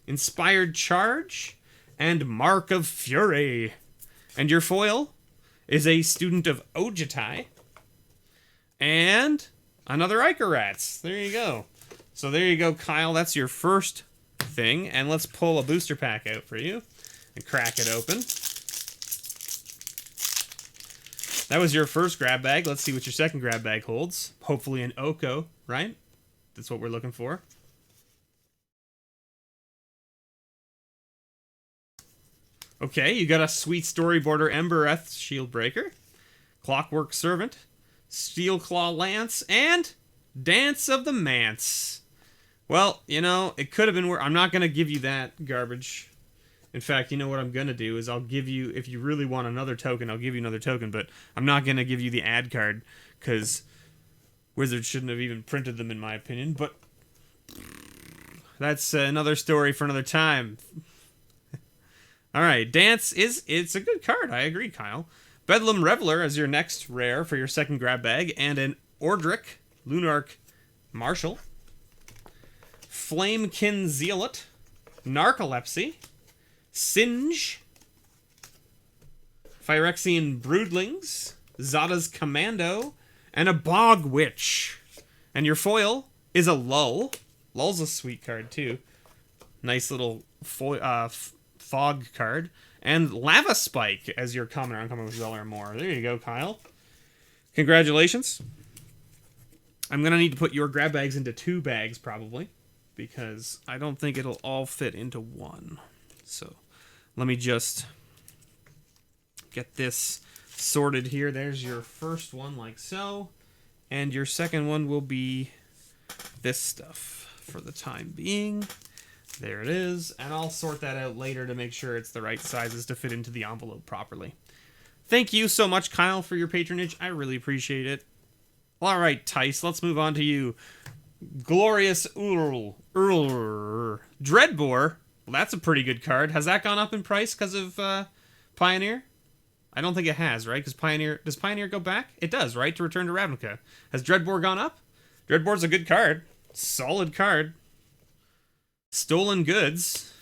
A: Inspired Charge. And Mark of Fury. And your foil is a Student of Ojutai. And another Icarats. There you go. So there you go, Kyle. That's your first thing. And let's pull a booster pack out for you and crack it open. That was your first grab bag. Let's see what your second grab bag holds. Hopefully an Oko, right? That's what we're looking for. Okay, you got a sweet Storyboarder Embereth Shieldbreaker, Clockwork Servant, Steel Claw Lance, and Dance of the Manse. Well, you know, it could have been worse. I'm not going to give you that garbage. In fact, you know what I'm going to do is I'll give you, if you really want another token, I'll give you another token, but I'm not going to give you the ad card, because Wizards shouldn't have even printed them, in my opinion, but that's another story for another time. Alright, Dance it's a good card, I agree, Kyle. Bedlam Reveler as your next rare for your second grab bag, and an Ordric Lunarch Marshal. Flamekin Zealot, Narcolepsy, Singe, Phyrexian Broodlings, Zada's Commando, and a Bog Witch. And your foil is a Lull. Lull's a sweet card, too. Nice little fog card. And Lava Spike as your common or uncommon with $1 or more. There you go, Kyle. Congratulations. I'm going to need to put your grab bags into 2 bags, probably, because I don't think it'll all fit into one. So let me just get this sorted here. There's your first one, like so. And your second one will be this stuff for the time being. There it is. And I'll sort that out later to make sure it's the right sizes to fit into the envelope properly. Thank you so much, Kyle, for your patronage. I really appreciate it. All right, Tice, let's move on to you. Glorious Earl. Dreadbore. Well, that's a pretty good card. Has that gone up in price because of Pioneer? I don't think it has, right? Because Pioneer... Does Pioneer go back? It does, right? To Return to Ravnica. Has Dreadbore gone up? Dreadbore's a good card. Solid card. Stolen Goods.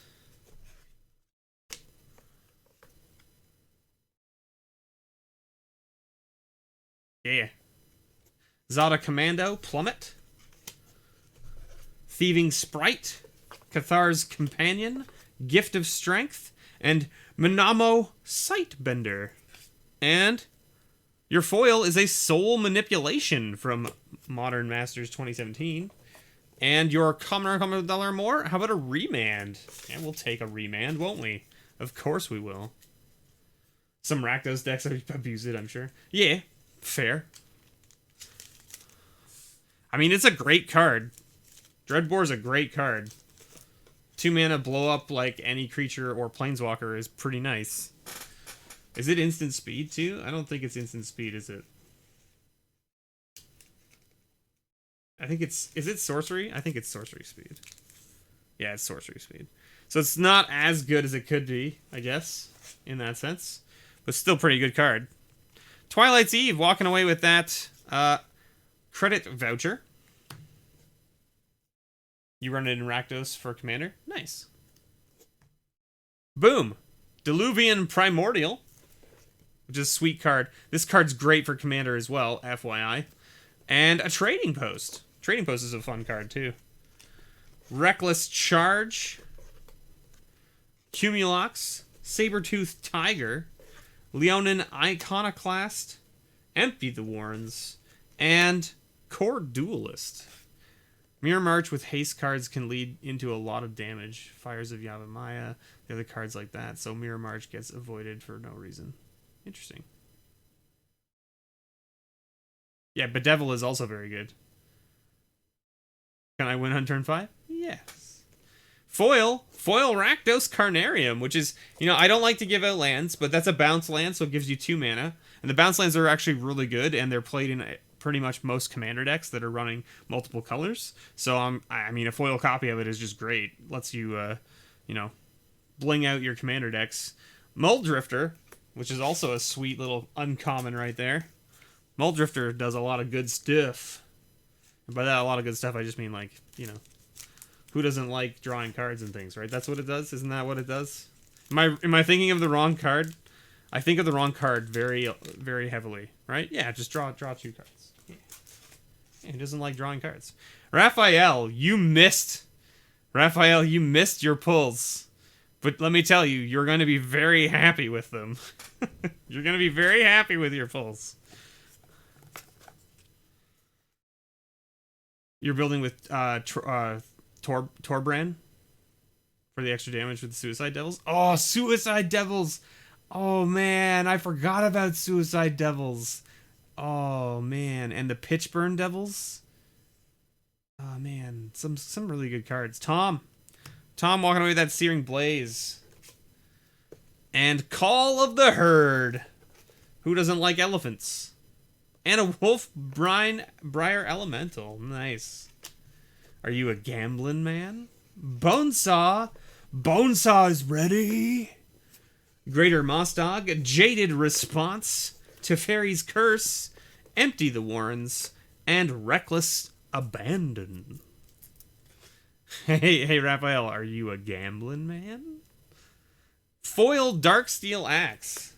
A: Yeah. Zada Commando. Plummet. Thieving Sprite. Cathar's Companion. Gift of Strength. And Minamo Sightbender. And your foil is a Soul Manipulation from Modern Masters 2017. And your common or uncommon with $1 or more? How about a Remand? Yeah, we'll take a Remand, won't we? Of course we will. Some Rakdos decks abuse it, I'm sure. Yeah, fair. I mean, it's a great card. Dreadbore's a great card. 2 mana blow up like any creature or planeswalker is pretty nice. Is it instant speed too? I don't think it's instant speed, is it? I think it's... Is it sorcery? I think it's sorcery speed. Yeah, it's sorcery speed. So it's not as good as it could be, I guess, in that sense. But still pretty good card. Twilight's Eve, walking away with that credit voucher. You run it in Rakdos for Commander? Nice. Boom. Diluvian Primordial, which is a sweet card. This card's great for Commander as well, FYI. And a Trading Post. Trading Post is a fun card, too. Reckless Charge. Cumulox. Saber-Toothed Tiger. Leonin Iconoclast, Empty the Warrens, and Core Duelist. Mirror March with haste cards can lead into a lot of damage. Fires of Yavimaya, the other cards like that. So Mirror March gets avoided for no reason. Interesting. Yeah, Bedevil is also very good. Can I win on turn 5? Yes. Foil Rakdos Carnarium, which is, you know, I don't like to give out lands, but that's a bounce land, so it gives you 2 mana. And the bounce lands are actually really good, and they're played in pretty much most commander decks that are running multiple colors. So I mean, a foil copy of it is just great. Lets you, you know, bling out your commander decks. Mulldrifter, which is also a sweet little uncommon right there. Mulldrifter does a lot of good stuff. And by that, a lot of good stuff, I just mean, like, you know, who doesn't like drawing cards and things, right? That's what it does? Isn't that what it does? Am I thinking of the wrong card? I think of the wrong card very, very heavily, right? Yeah, just draw 2 cards. Yeah, he doesn't like drawing cards. Raphael, you missed. Raphael, you missed your pulls. But let me tell you, you're going to be very happy with them. You're going to be very happy with your pulls. You're building with Torbrand for the extra damage with the Suicide Devils. Oh, Suicide Devils! Oh, man, I forgot about Suicide Devils. Oh, man, and the Pitchburn Devils. Oh, man, some really good cards. Tom walking away with that Searing Blaze. And Call of the Herd. Who doesn't like elephants? And a Wolf Briar Elemental. Nice. Are you a gambling man? Bonesaw is ready. Greater Moss Dog. Jaded Response. Teferi's Curse. Empty the Warrens. And Reckless Abandon. Hey, Raphael, are you a gambling man? Foil Darksteel Axe.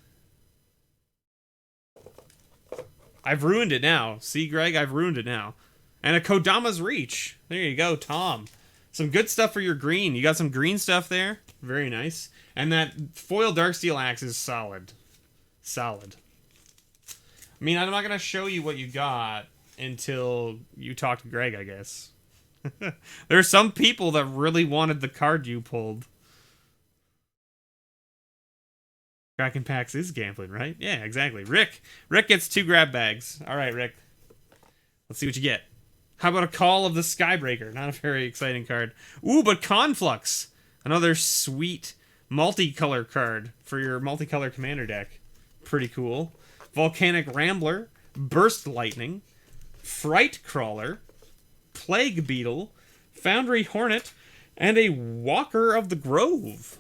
A: I've ruined it now. See, Greg? I've ruined it now. And a Kodama's Reach. There you go, Tom. Some good stuff for your green. You got some green stuff there. Very nice. And that foil Darksteel Axe is solid. Solid. I mean, I'm not going to show you what you got until you talk to Greg, I guess. There are some people that really wanted the card you pulled. Kraken Packs is gambling, right? Yeah, exactly. Rick gets 2 grab bags. All right, Rick. Let's see what you get. How about a Call of the Skybreaker? Not a very exciting card. Ooh, but Conflux. Another sweet multicolor card for your multicolor commander deck. Pretty cool. Volcanic Rambler. Burst Lightning. Fright Crawler. Plague Beetle. Foundry Hornet. And a Walker of the Grove.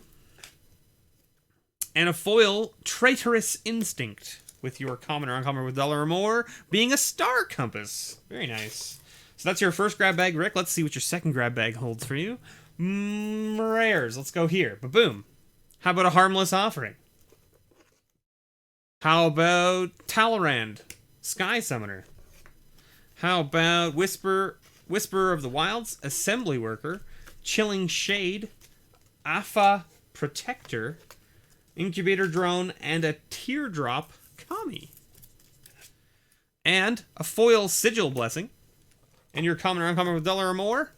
A: And a foil Traitorous Instinct with your common or uncommon with $1 or more being a Star Compass. Very nice. So that's your first grab bag, Rick. Let's see what your second grab bag holds for you. Rares. Let's go here. Ba-boom. How about a Harmless Offering? How about Talrand, Sky Summoner? How about Whisperer of the Wilds, Assembly Worker, Chilling Shade, Afa Protector, Incubator Drone, and a Teardrop Kami. And a foil Sigil Blessing. And your common or uncommon with $1 or more,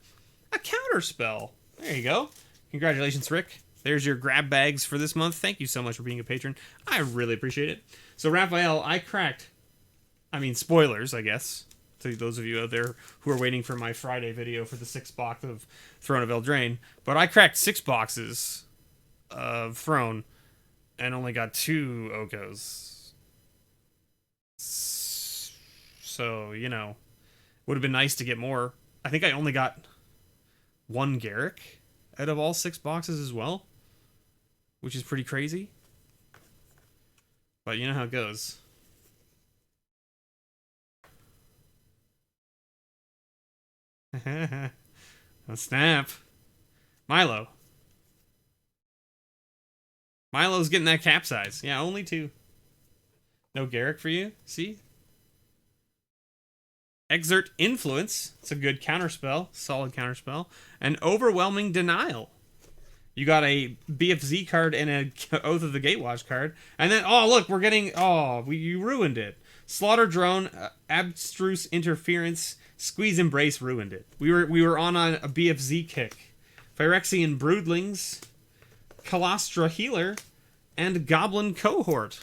A: a Counterspell. There you go. Congratulations, Rick. There's your grab bags for this month. Thank you so much for being a patron. I really appreciate it. So, Raphael, I cracked... I mean, spoilers, I guess, to those of you out there who are waiting for my Friday video for the 6th box of Throne of Eldraine. But I cracked 6 boxes of Throne and only got 2 Okos. So, you know, would have been nice to get more. I think I only got 1 Garrick out of all 6 boxes as well, which is pretty crazy. But you know how it goes. Oh, snap. Milo. Milo's getting that capsize. Yeah, only 2. No Garrick for you? See? Exert Influence. It's a good counterspell. Solid counterspell. And Overwhelming Denial. You got a BFZ card and a Oath of the Gatewatch card. And then, oh, look, we're getting... Oh, you ruined it. Slaughter Drone, Abstruse Interference, Squeeze Embrace ruined it. We were on a BFZ kick. Phyrexian Broodlings, Calastra Healer, and Goblin Cohort.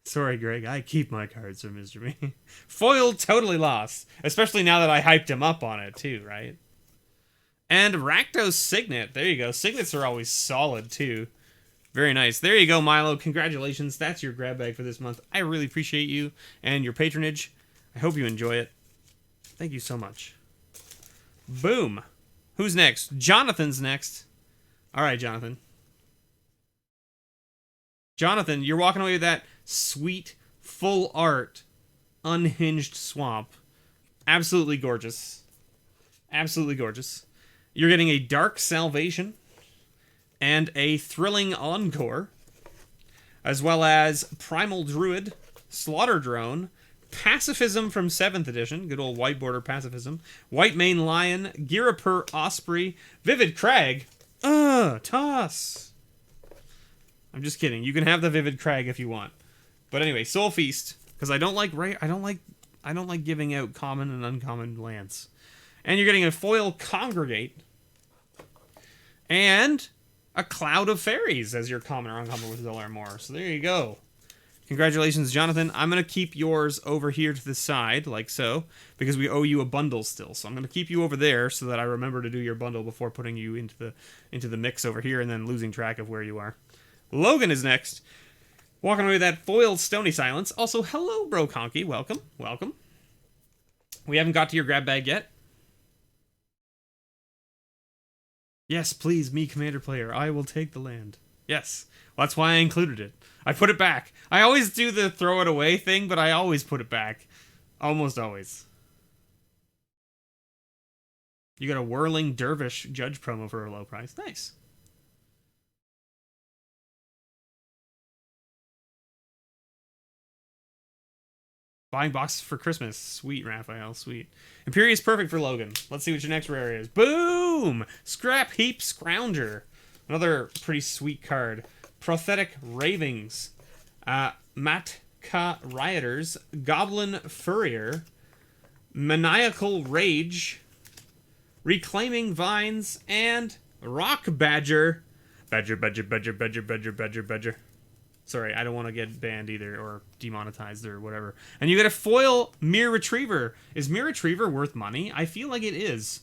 A: Sorry, Greg, I keep my cards from Mr. Me. Foil totally lost. Especially now that I hyped him up on it, too, right? And Rakdos Signet. There you go. Signets are always solid, too. Very nice. There you go, Milo. Congratulations. That's your grab bag for this month. I really appreciate you and your patronage. I hope you enjoy it. Thank you so much. Boom. Who's next? Jonathan's next. All right, Jonathan. Jonathan, you're walking away with that sweet, full art, unhinged swamp. Absolutely gorgeous. Absolutely gorgeous. You're getting a Dark Salvation and a Thrilling Encore, as well as Primal Druid, Slaughter Drone, Pacifism from 7th edition, good old white border pacifism, White Mane Lion, Girapur Osprey, Vivid Crag, toss. I'm just kidding. You can have the Vivid Crag if you want. But anyway, Soul Feast, because I don't like giving out common and uncommon lands. And you're getting a foil Congregate and a Cloud of Fairies as your common or uncommon with $1 or more. So there you go. Congratulations, Jonathan. I'm going to keep yours over here to the side, like so, because we owe you a bundle still. So I'm going to keep you over there so that I remember to do your bundle before putting you into the mix over here and then losing track of where you are. Logan is next. Walking away with that foiled Stony Silence. Also, hello, Bro Conky. Welcome. Welcome. We haven't got to your grab bag yet. Yes, please, me, Commander Player. I will take the land. Yes. Well, that's why I included it. I put it back. I always do the throw it away thing, but I always put it back. Almost always. You got a Whirling Dervish Judge promo for a low price. Nice. Buying boxes for Christmas. Sweet, Raphael. Sweet. Imperious Perfect for Logan. Let's see what your next rare is. Boom! Scrap Heap Scrounger. Another pretty sweet card. Prothetic Ravings. Matka Rioters. Goblin Furrier. Maniacal Rage. Reclaiming Vines. And Rock Badger. Badger. Sorry, I don't want to get banned either, or demonetized, or whatever. And you get a foil Mere Retriever. Is Mere Retriever worth money? I feel like it is.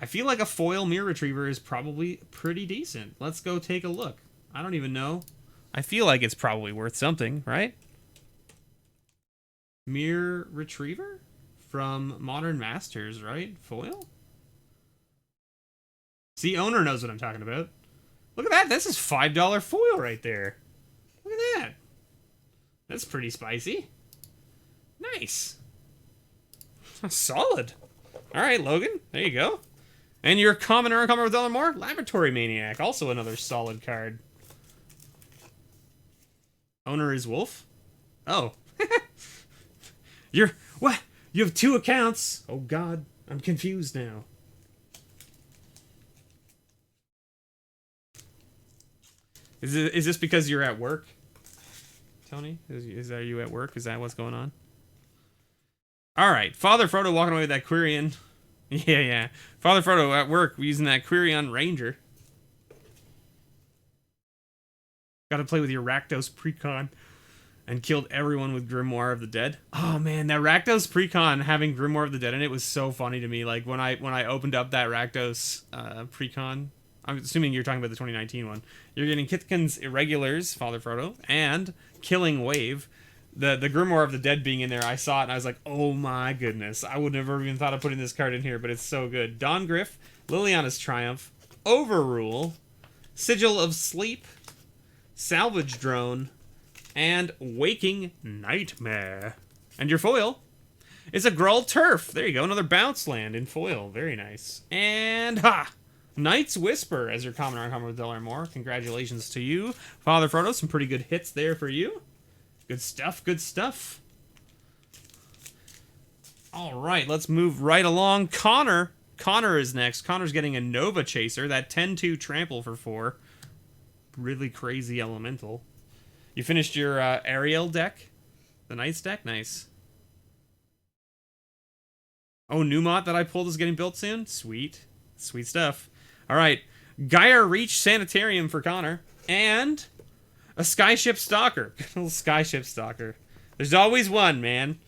A: I feel like a foil Mere Retriever is probably pretty decent. Let's go take a look. I don't even know. I feel like it's probably worth something, right? Mere Retriever? From Modern Masters, right? Foil? See, owner knows what I'm talking about. Look at that. This is $5 foil right there. Look at that. That's pretty spicy. Nice. Solid. All right, Logan. There you go. And your common or uncommon with $1 more? Laboratory Maniac. Also another solid card. Owner is Wolf? Oh. What? You have 2 accounts? Oh, God. I'm confused now. Is this because you're at work, Tony? Is that you at work? Is that what's going on? All right, Father Frodo walking away with that Quirion. Yeah. Father Frodo at work using that Quirion Ranger. Got to play with your Rakdos Precon and killed everyone with Grimoire of the Dead. Oh man, that Rakdos Precon having Grimoire of the Dead in it was so funny to me. Like when I opened up that Rakdos Precon. I'm assuming you're talking about the 2019 one. You're getting Kithkin's Irregulars, Father Frodo, and Killing Wave. The Grimoire of the Dead being in there, I saw it and I was like, oh my goodness. I would never even thought of putting this card in here, but it's so good. Dawn Griff, Liliana's Triumph, Overrule, Sigil of Sleep, Salvage Drone, and Waking Nightmare. And your foil is a Gruul Turf. There you go, another bounce land in foil. Very nice. And Knight's Whisper as your common or uncommon with $1 or more. Congratulations to you, Father Frodo. Some pretty good hits there for you. Good stuff, good stuff. All right, let's move right along. Connor Connor is next. Connor's getting a Nova Chaser. That 10-2 trample for 4. Really crazy elemental. You finished your Ariel deck? The Knights deck? Nice. Oh, Newmont that I pulled is getting built soon? Sweet. Sweet stuff. Alright. Gaia Reach Sanitarium for Connor. And a Skyship Stalker. Little Skyship Stalker. There's always one, man.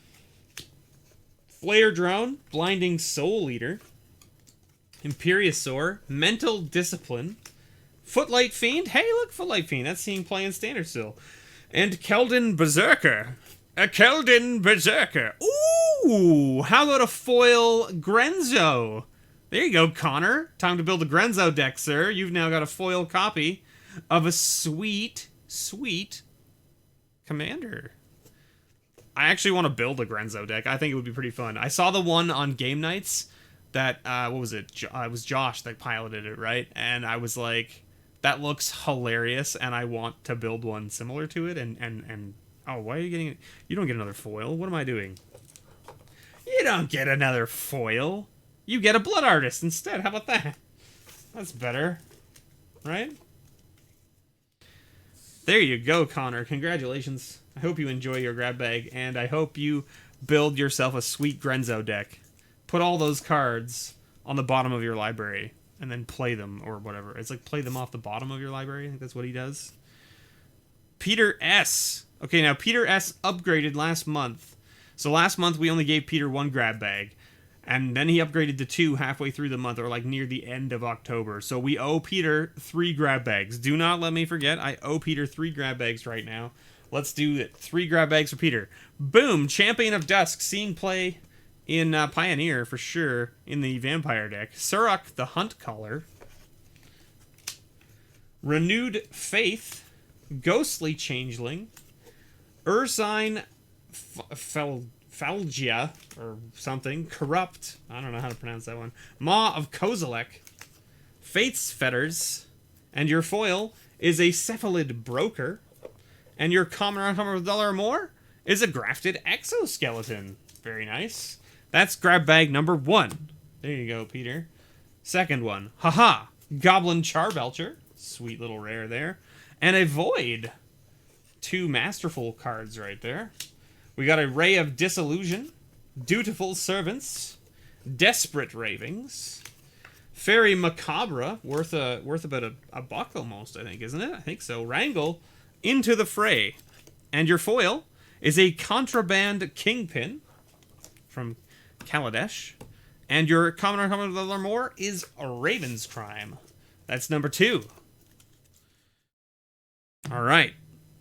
A: Flare Drone. Blinding Soul Eater. Imperiosaur. Mental Discipline. Footlight Fiend. Hey, look, Footlight Fiend. That's seeing play in Standard still. And Keldon Berserker. A Keldon Berserker. Ooh! How about a foil Grenzo? There you go, Connor. Time to build a Grenzo deck, sir. You've now got a foil copy of a sweet, sweet commander. I actually want to build a Grenzo deck. I think it would be pretty fun. I saw the one on Game Nights that, what was it? It was Josh that piloted it, right? And I was like, that looks hilarious, and I want to build one similar to it. And oh, why are you getting it? You don't get another foil. What am I doing? You don't get another foil. You get a Blood Artist instead. How about that? That's better. Right? There you go, Connor. Congratulations. I hope you enjoy your grab bag, and I hope you build yourself a sweet Grenzo deck. Put all those cards on the bottom of your library, and then play them, or whatever. It's like play them off the bottom of your library. I think that's what he does. Peter S. Okay, now Peter S. upgraded last month. So last month we only gave Peter 1 grab bag. And then he upgraded to 2 halfway through the month, or like near the end of October. So we owe Peter 3 grab bags. Do not let me forget, I owe Peter 3 grab bags right now. Let's do it. 3 grab bags for Peter. Boom! Champion of Dusk, seeing play in Pioneer for sure in the Vampire deck. Suruk the Hunt Caller. Renewed Faith. Ghostly Changeling. Ursine Falgia, or something. Corrupt. I don't know how to pronounce that one. Maw of Kozilek. Fate's Fetters. And your foil is a Cephalid Broker. And your common outcome of $1 or more is a Grafted Exoskeleton. Very nice. That's grab bag number 1. There you go, Peter. Second one. Haha. Goblin Charbelcher. Sweet little rare there. And a Void. 2 masterful cards right there. We got a Ray of Disillusion, Dutiful Servants, Desperate Ravings, Fairy Macabre, worth about a buck almost, I think, isn't it? I think so. Wrangle, Into the Fray. And your foil is a Contraband Kingpin from Kaladesh. And your common or common or more is a Raven's Crime. That's number 2. All right.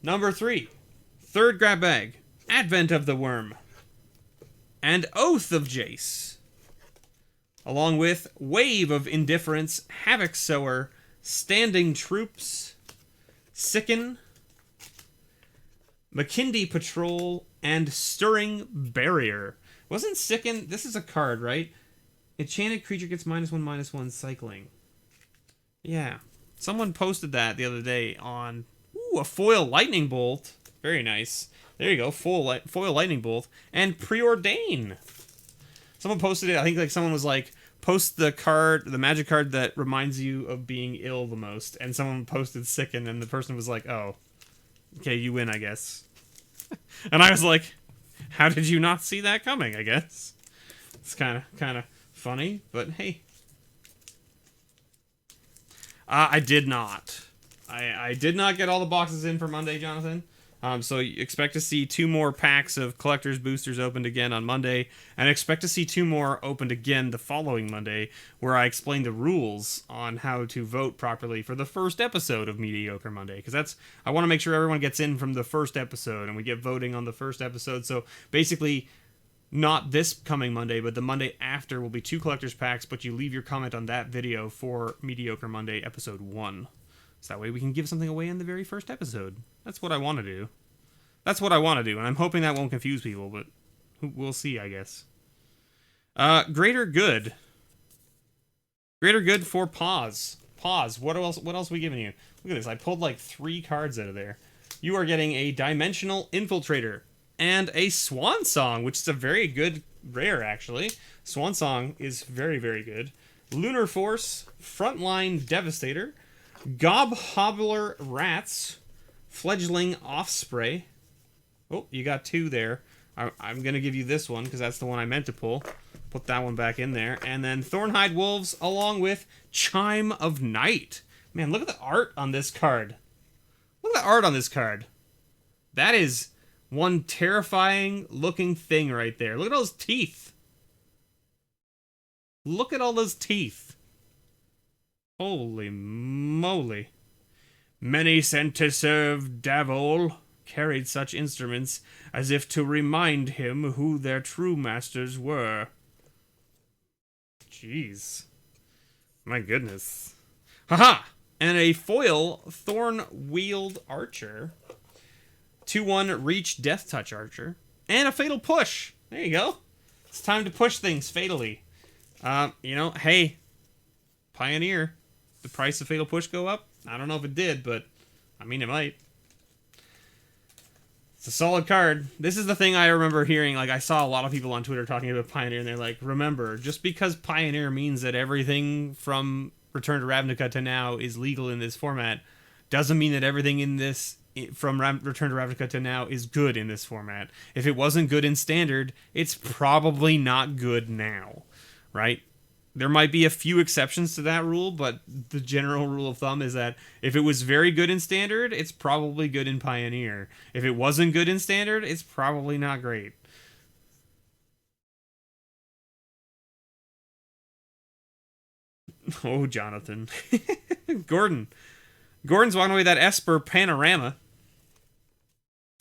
A: Number 3. Third grab bag. Advent of the Worm. And Oath of Jace. Along with Wave of Indifference, Havoc Sower, Standing Troops, Sicken, McKindy Patrol, and Stirring Barrier. Wasn't Sicken... This is a card, right? Enchanted creature gets -1/-1 cycling. Yeah. Someone posted that the other day on... Ooh, a foil Lightning Bolt. Very nice. There you go, foil Lightning Bolt. And Preordain. Someone posted it, I think like someone was like, post the card, the magic card that reminds you of being ill the most. And someone posted Sicken, and the person was like, oh, okay, you win, I guess. And I was like, how did you not see that coming, I guess? It's kind of funny, but hey. I did not. I did not get all the boxes in for Monday, Jonathan. So you expect to see 2 more packs of Collector's Boosters opened again on Monday, and expect to see 2 more opened again the following Monday, where I explain the rules on how to vote properly for the first episode of Mediocre Monday, because I want to make sure everyone gets in from the first episode, and we get voting on the first episode. So basically, not this coming Monday, but the Monday after will be 2 Collector's Packs, but you leave your comment on that video for Mediocre Monday episode 1. So that way we can give something away in the very first episode. That's what I want to do. That's what I want to do, and I'm hoping that won't confuse people, but we'll see, I guess. Greater Good. Greater Good for Pause. Pause. What else are we giving you? Look at this. I pulled like 3 cards out of there. You are getting a Dimensional Infiltrator and a Swan Song, which is a very good rare, actually. Swan Song is very, very good. Lunar Force, Frontline Devastator, Gobhobbler Rats, Fledgling Offspray. Oh, you got 2 there. I'm going to give you this one because that's the one I meant to pull. Put that one back in there. And then Thornhide Wolves along with Chime of Night. Man, look at the art on this card. Look at the art on this card. That is one terrifying looking thing right there. Look at those teeth. Look at all those teeth. Holy moly. Many sent to serve Davol carried such instruments as if to remind him who their true masters were. Jeez. My goodness. Haha! And a foil Thorn-Wield Archer. 2/1 Reach Death Touch Archer. And a Fatal Push. There you go. It's time to push things fatally. You know, hey, Pioneer. The price of Fatal Push go up? I don't know if it did, but I mean, it might. It's a solid card. This is the thing I remember hearing. Like, I saw a lot of people on Twitter talking about Pioneer, and they're like, remember, just because Pioneer means that everything from Return to Ravnica to now is legal in this format, doesn't mean that everything in this from Return to Ravnica to now is good in this format. If it wasn't good in Standard, it's probably not good now, right? There might be a few exceptions to that rule, but the general rule of thumb is that if it was very good in Standard, it's probably good in Pioneer. If it wasn't good in Standard, it's probably not great. Oh, Jonathan. Gordon's walking away with that Esper Panorama.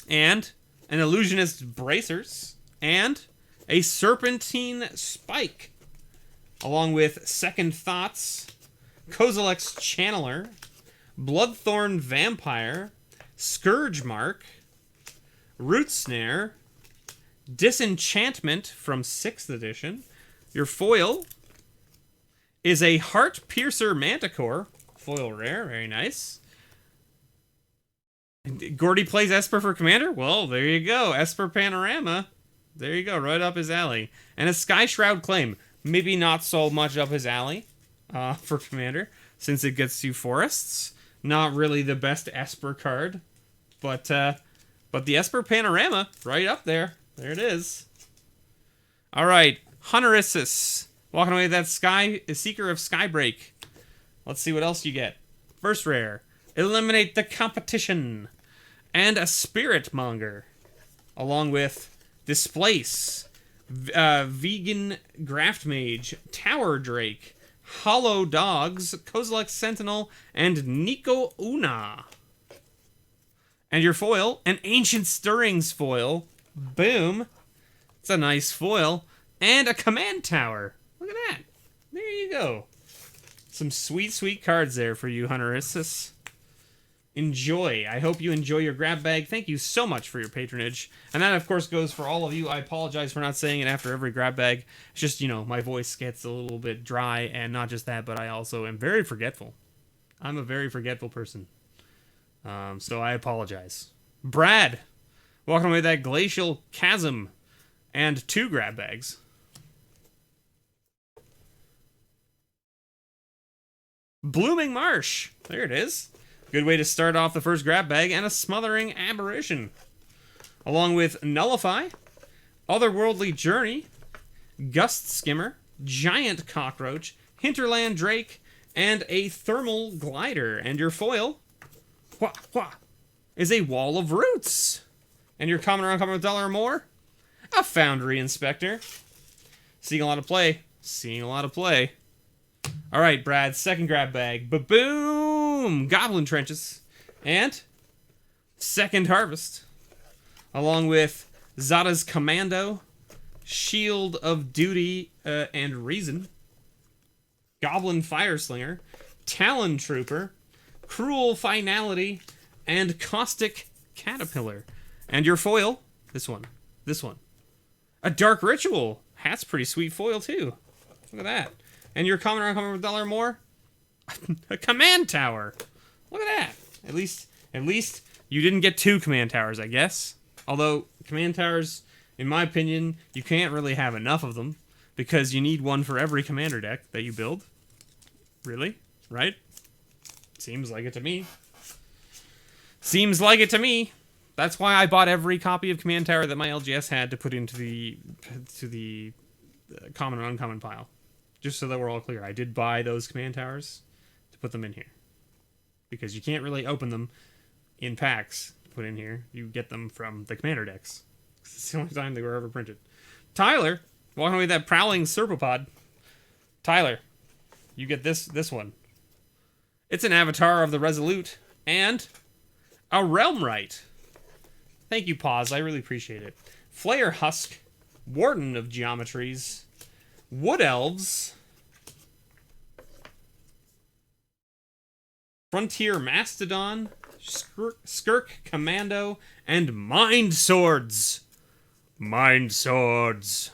A: And an Illusionist Bracers. And a Serpentine Spike. Along with Second Thoughts, Kozilek's Channeler, Bloodthorn Vampire, Scourge Mark, Root Snare, Disenchantment from 6th edition. Your foil is a Heart Piercer Manticore. Foil rare, very nice. Gordy plays Esper for Commander? Well, there you go. Esper Panorama. There you go, right up his alley. And a Sky Shroud Claim. Maybe not so much up his alley for Commander, since it gets you forests. Not really the best Esper card, but the Esper Panorama, right up there. There it is. All right, Hunterissus, walking away with that Seeker of Skybreak. Let's see what else you get. First rare, Eliminate the Competition, and a Spirit Monger, along with Displace, Vegan Graft Mage, Tower Drake, Hollow Dogs, Kozilek Sentinel, and Nico Una. And your foil, an Ancient Stirrings foil. Boom. It's a nice foil. And a Command Tower. Look at that. There you go. Some sweet, sweet cards there for you, Hunterissus. Enjoy. I hope you enjoy your grab bag. Thank you so much for your patronage. And that, of course, goes for all of you. I apologize for not saying it after every grab bag. It's just, you know, my voice gets a little bit dry, and not just that, but I also am very forgetful. I'm a very forgetful person. So I apologize. Brad, walking away with that Glacial Chasm and 2 grab bags. Blooming Marsh. There it is. Good way to start off the first grab bag, and a Smothering Aberration. Along with Nullify, Otherworldly Journey, Gust Skimmer, Giant Cockroach, Hinterland Drake, and a Thermal Glider. And your foil, is a Wall of Roots. And your common or uncommon with $1 or more, a Foundry Inspector. Seeing a lot of play. Seeing a lot of play. All right, Brad, second grab bag. Ba-boom! Goblin Trenches. And Second Harvest. Along with Zada's Commando, Shield of Duty and Reason, Goblin Fireslinger, Talon Trooper, Cruel Finality, and Caustic Caterpillar. And your foil, this one. A Dark Ritual. That's pretty sweet foil, too. Look at that. And your common or uncommon with $1 or more, a Command Tower. Look at that. At least you didn't get 2 Command Towers, I guess. Although Command Towers In my opinion, you can't really have enough of them because you need one for every commander deck that you build. Really? Right? Seems like it to me. Seems like it to me. That's why I bought every copy of Command Tower that my LGS had to put into the common and uncommon pile. Just so that we're all clear. I did buy those Command Towers to put them in here. Because you can't really open them in packs to put in here. You get them from the commander decks. It's the only time they were ever printed. Tyler, walking away with that prowling serpopod. Tyler, you get this one. It's an avatar of the Resolute and a Realm Right. Thank you, Pause. I really appreciate it. Flayer Husk, Warden of Geometries, Wood Elves, Frontier Mastodon, Skirk Commando, and Mind Swords. Mind Swords.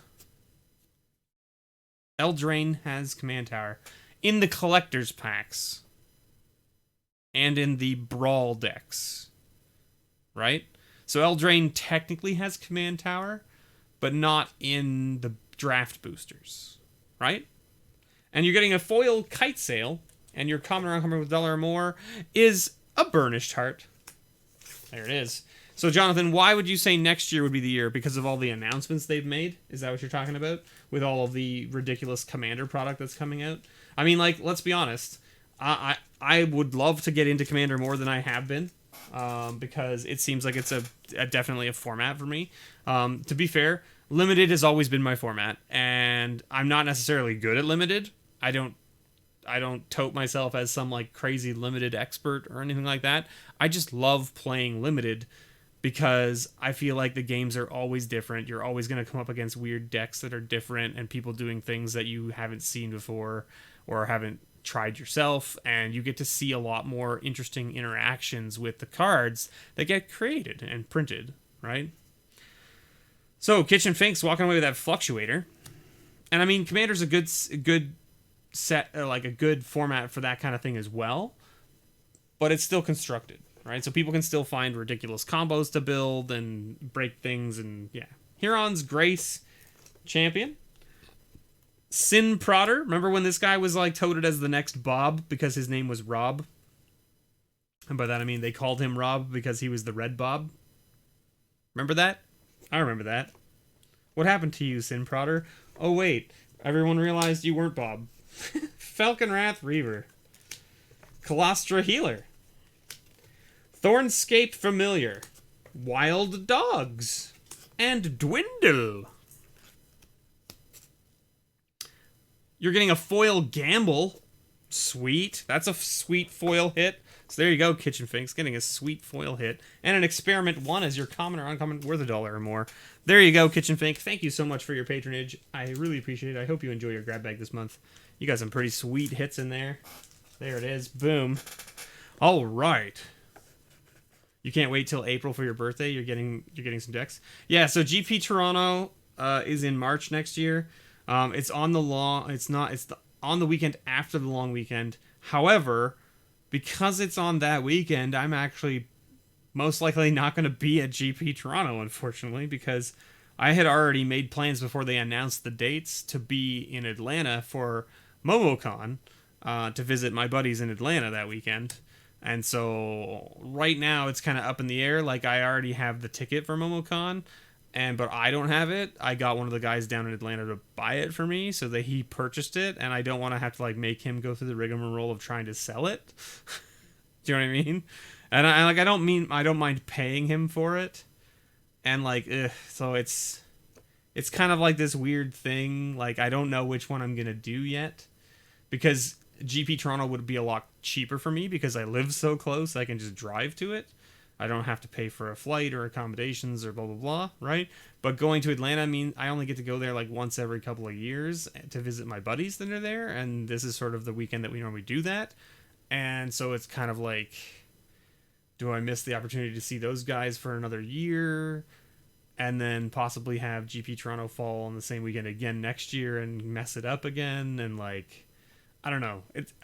A: Eldraine has Command Tower in the Collector's Packs and in the Brawl decks, right? So Eldraine technically has Command Tower, but not in the draft boosters, right? And you're getting a foil Kite Sail, and your common or uncommon with $1 or more is a Burnished Heart. There it is. So, Jonathan, why would you say next year would be the year? Because of all the announcements they've made? Is that what you're talking about? With all of the ridiculous Commander product that's coming out? I mean, like, let's be honest. I would love to get into Commander more than I have been. Because it seems like it's definitely a format for me. To be fair, Limited has always been my format. And I'm not necessarily good at Limited. I don't tote myself as some like crazy Limited expert or anything like that. I just love playing Limited because I feel like the games are always different. You're always going to come up against weird decks that are different and people doing things that you haven't seen before or haven't tried yourself, and you get to see a lot more interesting interactions with the cards that get created and printed, right? So Kitchen Finks walking away with that Fluctuator. And I mean, Commander's a good set, like a good format for that kind of thing as well, but it's still constructed, right? So people can still find ridiculous combos to build and break things, and yeah. Huron's Grace Champion. Sin Prodder. Remember when this guy was like touted as the next Bob because his name was Rob? And by that I mean they called him Rob because he was the Red Bob. Remember that? I remember that. What happened to you, Sin Prodder? Oh wait, everyone realized you weren't Bob. Falconwrath Reaver. Colostra Healer. Thornscape Familiar. Wild Dogs. And Dwindle. You're getting a foil Gamble. Sweet. That's a sweet foil hit. So there you go, Kitchen Finks, getting a sweet foil hit. And an Experiment 1 as your common or uncommon worth $1 or more. There you go, Kitchen Fink. Thank you so much for your patronage. I really appreciate it. I hope you enjoy your grab bag this month. You got some pretty sweet hits in there. There it is. Boom. All right. You can't wait till April for your birthday. You're getting some decks. Yeah, so GP Toronto is in March next year. It's on the on the weekend after the long weekend. However, because it's on that weekend, I'm actually most likely not going to be at GP Toronto, unfortunately, because I had already made plans before they announced the dates to be in Atlanta for MomoCon, to visit my buddies in Atlanta that weekend. And so right now it's kind of up in the air. Like, I already have the ticket for MomoCon, but I don't have it. I got one of the guys down in Atlanta to buy it for me so that he purchased it, and I don't want to have to like make him go through the rigmarole of trying to sell it. Do you know what I mean? And I don't mind paying him for it. And like, so it's kind of like this weird thing. Like, I don't know which one I'm going to do yet, because GP Toronto would be a lot cheaper for me because I live so close. I can just drive to it. I don't have to pay for a flight or accommodations or blah, blah, blah, right? But going to Atlanta means I only get to go there like once every couple of years to visit my buddies that are there, and this is sort of the weekend that we normally do that. And so it's kind of like, do I miss the opportunity to see those guys for another year and then possibly have GP Toronto fall on the same weekend again next year and mess it up again? And like, I don't know.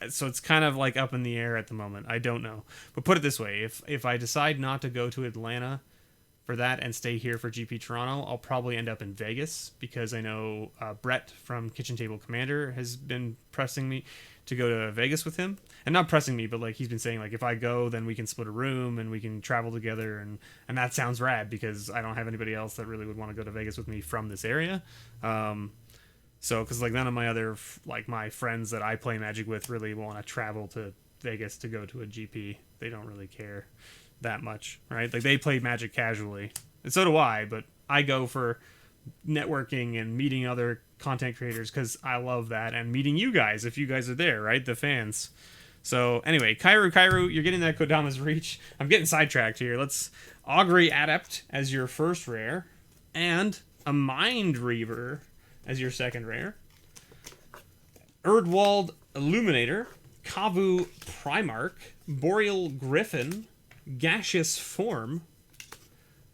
A: So it's kind of like up in the air at the moment. I don't know. But put it this way, if I decide not to go to Atlanta for for that and stay here for GP Toronto. I'll probably end up in Vegas because I know Brett from Kitchen Table Commander has been pressing me to go to Vegas with him. And not pressing me, but like he's been saying like if I go, then we can split a room and we can travel together, and that sounds rad because I don't have anybody else that really would want to go to Vegas with me from this area. So because like none of my other like my friends that I play Magic with really want to travel to Vegas to go to a GP. They don't really care that much, right? Like they play Magic casually, and so do I, but I go for networking and meeting other content creators because I love that, and meeting you guys if you guys are there, right? The fans. So anyway, Kairu, you're getting that Kodama's Reach. I'm getting sidetracked here. Let's Augury Adept as your first rare, and a Mind Reaver as your second rare. Erdwald Illuminator, Kavu Primarch, Boreal Griffin, Gaseous Form,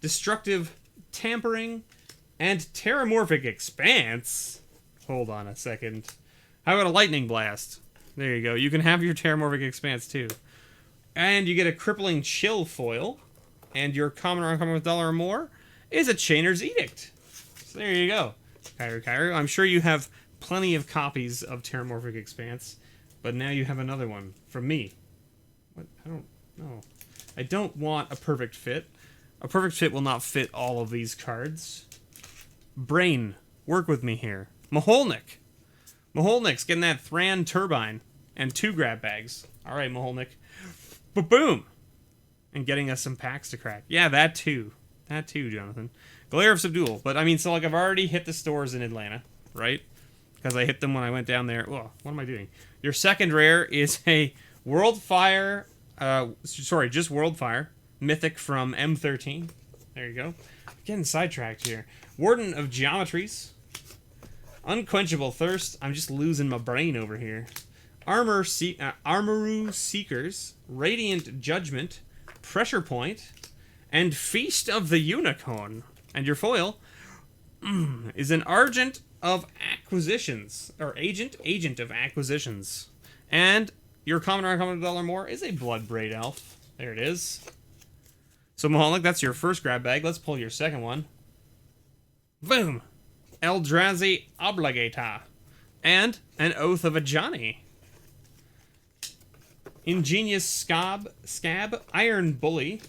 A: Destructive Tampering, and Terramorphic Expanse. Hold on a second. How about a Lightning Blast? There you go. You can have your Terramorphic Expanse too. And you get a Crippling Chill foil. And your common or uncommon with $1 or more is a Chainer's Edict. So there you go. Kairu. I'm sure you have plenty of copies of Terramorphic Expanse. But now you have another one from me. What? I don't know. I don't want a perfect fit. A perfect fit will not fit all of these cards. Brain, work with me here. Maholnik. Maholnik's getting that Thran Turbine and 2 grab bags. All right, Maholnik. Boom. And getting us some packs to crack. Yeah, that too. That too, Jonathan. Glare of Subdual. But I mean, so like I've already hit the stores in Atlanta, right? Because I hit them when I went down there. Oh, what am I doing? Your second rare is a Worldfire. Just Worldfire. Mythic from M13. There you go. Getting sidetracked here. Warden of Geometries. Unquenchable Thirst. I'm just losing my brain over here. Armoru Seekers. Radiant Judgment. Pressure Point. And Feast of the Unicorn. And your foil is an Agent of Acquisitions. Or Agent of Acquisitions. And your common or uncommon $1 or more is a Bloodbraid Elf. There it is. So, Maholnik, that's your first grab bag. Let's pull your second one. Boom! Eldrazi Obligata. And an Oath of Ajani. Ingenious Scab, Iron Bully,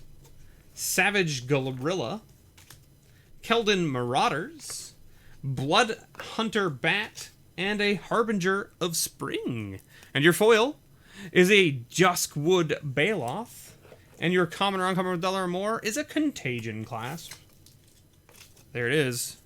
A: Savage Gorilla, Keldon Marauders, Blood Hunter Bat, and a Harbinger of Spring. And your foil is a Duskwood Baloth. And your common or uncommon with $1 or more is a Contagion Clasp. There it is.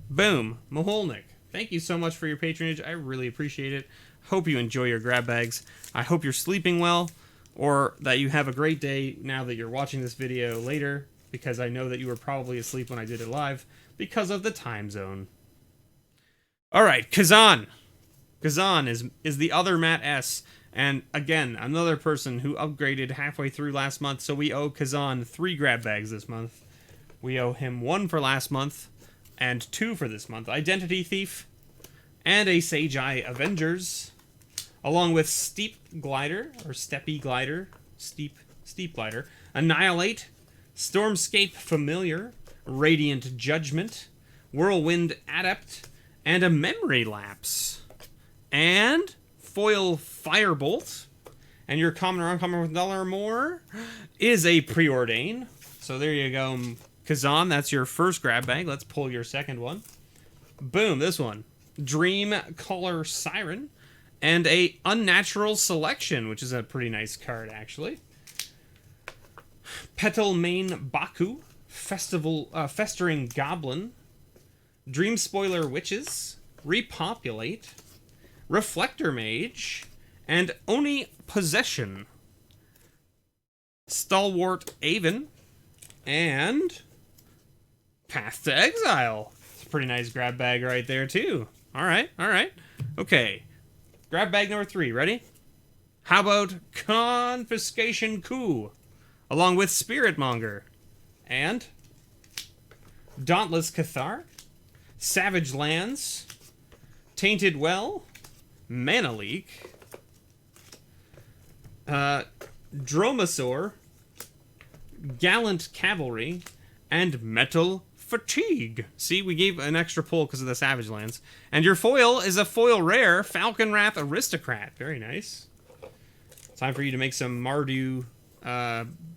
A: Boom. Maholnik. Thank you so much for your patronage. I really appreciate it. Hope you enjoy your grab bags. I hope you're sleeping well, or that you have a great day now that you're watching this video later, because I know that you were probably asleep when I did it live because of the time zone. All right, Kazan. Kazan is the other Matt S. And again, another person who upgraded halfway through last month, so we owe Kazan 3 grab bags this month. We owe him 1 for last month, and 2 for this month. Identity Thief, and a Sage Eye Avengers, along with Steep Glider, or Steppy Glider, Steep Glider, Annihilate, Stormscape Familiar, Radiant Judgment, Whirlwind Adept, and a Memory Lapse. And foil Firebolt, and your common or uncommon with $1 or more is a Preordain. So there you go, Kazan. That's your first grab bag. Let's pull your second one. Boom, this one. Dream Color Siren, and a Unnatural Selection, which is a pretty nice card, actually. Petal Mane Baku, Festering Goblin, Dream Spoiler Witches, Repopulate, Reflector Mage, and Oni Possession. Stalwart Aven, and Path to Exile. It's a pretty nice grab bag right there, too. Alright. Okay. Grab bag number 3, ready? How about Confiscation Coup, along with Spiritmonger, and Dauntless Cathar, Savage Lands, Tainted Well, Mana Leak, Dromasaur, Gallant Cavalry, and Metal Fatigue. See, we gave an extra pull because of the Savage Lands. And your foil is a foil rare Falcon Wrath Aristocrat. Very nice. Time for you to make some Mardu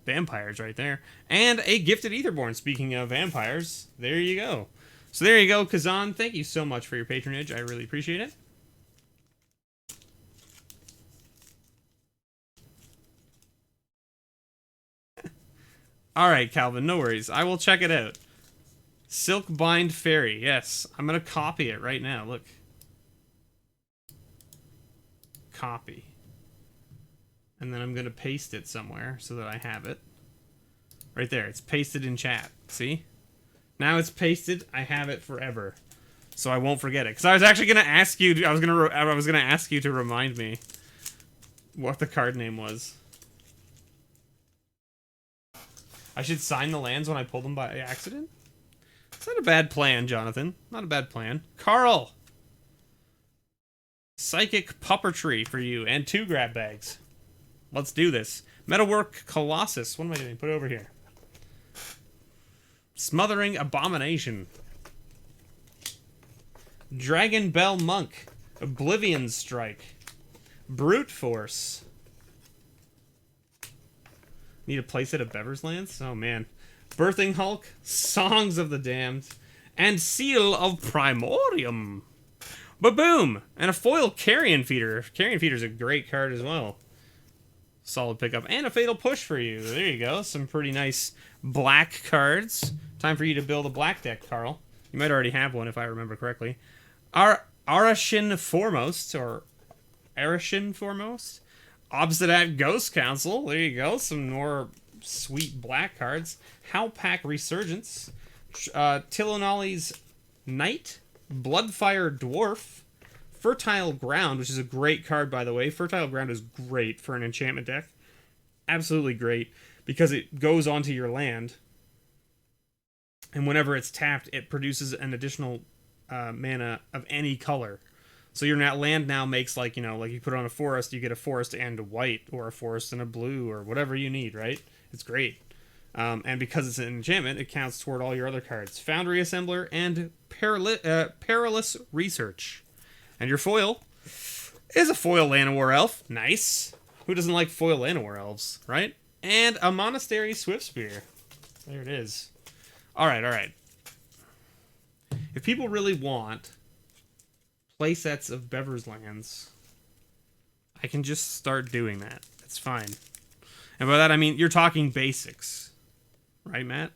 A: vampires right there. And a Gifted Aetherborn. Speaking of vampires, there you go. So there you go, Kazan. Thank you so much for your patronage. I really appreciate it. Alright, Calvin, no worries. I will check it out. Silkbind Fairy. Yes, I'm going to copy it right now. Look. Copy. And then I'm going to paste it somewhere so that I have it. Right there. It's pasted in chat. See? Now it's pasted. I have it forever. So I won't forget it. Because I was actually going to ask you... I was going to ask you to remind me what the card name was. I should sign the lands when I pull them by accident? It's not a bad plan, Jonathan. Not a bad plan. Carl! Psychic Puppetry for you, and 2 grab bags. Let's do this. Metalwork Colossus. What am I doing? Put it over here. Smothering Abomination. Dragon Bell Monk. Oblivion Strike. Brute Force. Need a playset of Bevers lands? Oh, man. Birthing Hulk, Songs of the Damned, and Seal of Primordium. Ba-boom! And a foil Carrion Feeder. Carrion Feeder's a great card as well. Solid pickup. And a Fatal Push for you. There you go. Some pretty nice black cards. Time for you to build a black deck, Carl. You might already have one if I remember correctly. Arashin Foremost, or Arashin Foremost. Obsidian Ghost Council. There you go. Some more sweet black cards. Howlpack Resurgence. Tilonali's Knight. Bloodfire Dwarf. Fertile Ground, which is a great card, by the way. Fertile Ground is great for an enchantment deck. Absolutely great. Because it goes onto your land. And whenever it's tapped, it produces an additional mana of any color. So your land now makes, like, you know, like you put it on a forest, you get a forest and a white, or a forest and a blue, or whatever you need, right? It's great. And because it's an enchantment, it counts toward all your other cards. Foundry Assembler and Perilous Research. And your foil is a foil Llanowar Elf. Nice. Who doesn't like foil Llanowar Elves, right? And a Monastery Swiftspear. There it is. Alright, alright. If people really want playsets of Bevers lands, I can just start doing that. It's fine. And by that I mean, you're talking basics. Right, Matt?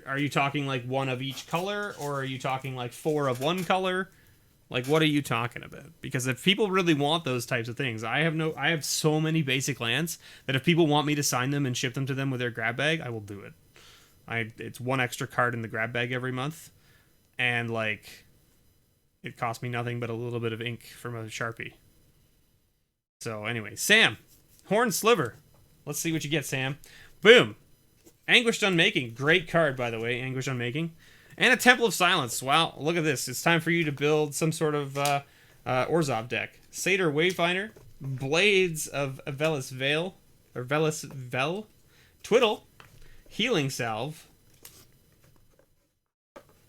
A: Are you talking like 1 of each color, or are you talking like 4 of one color? Like, what are you talking about? Because if people really want those types of things, I have so many basic lands that if people want me to sign them and ship them to them with their grab bag, I will do it. It's 1 extra card in the grab bag every month, and like, it cost me nothing but a little bit of ink from a Sharpie. So anyway, Sam, Horn Sliver. Let's see what you get, Sam. Boom. Anguished Unmaking. Great card, by the way, Anguished Unmaking. And a Temple of Silence. Wow, look at this. It's time for you to build some sort of Orzhov deck. Satyr Wayfinder. Blades of Velis Veil. Or Velis Vel. Twiddle. Healing Salve.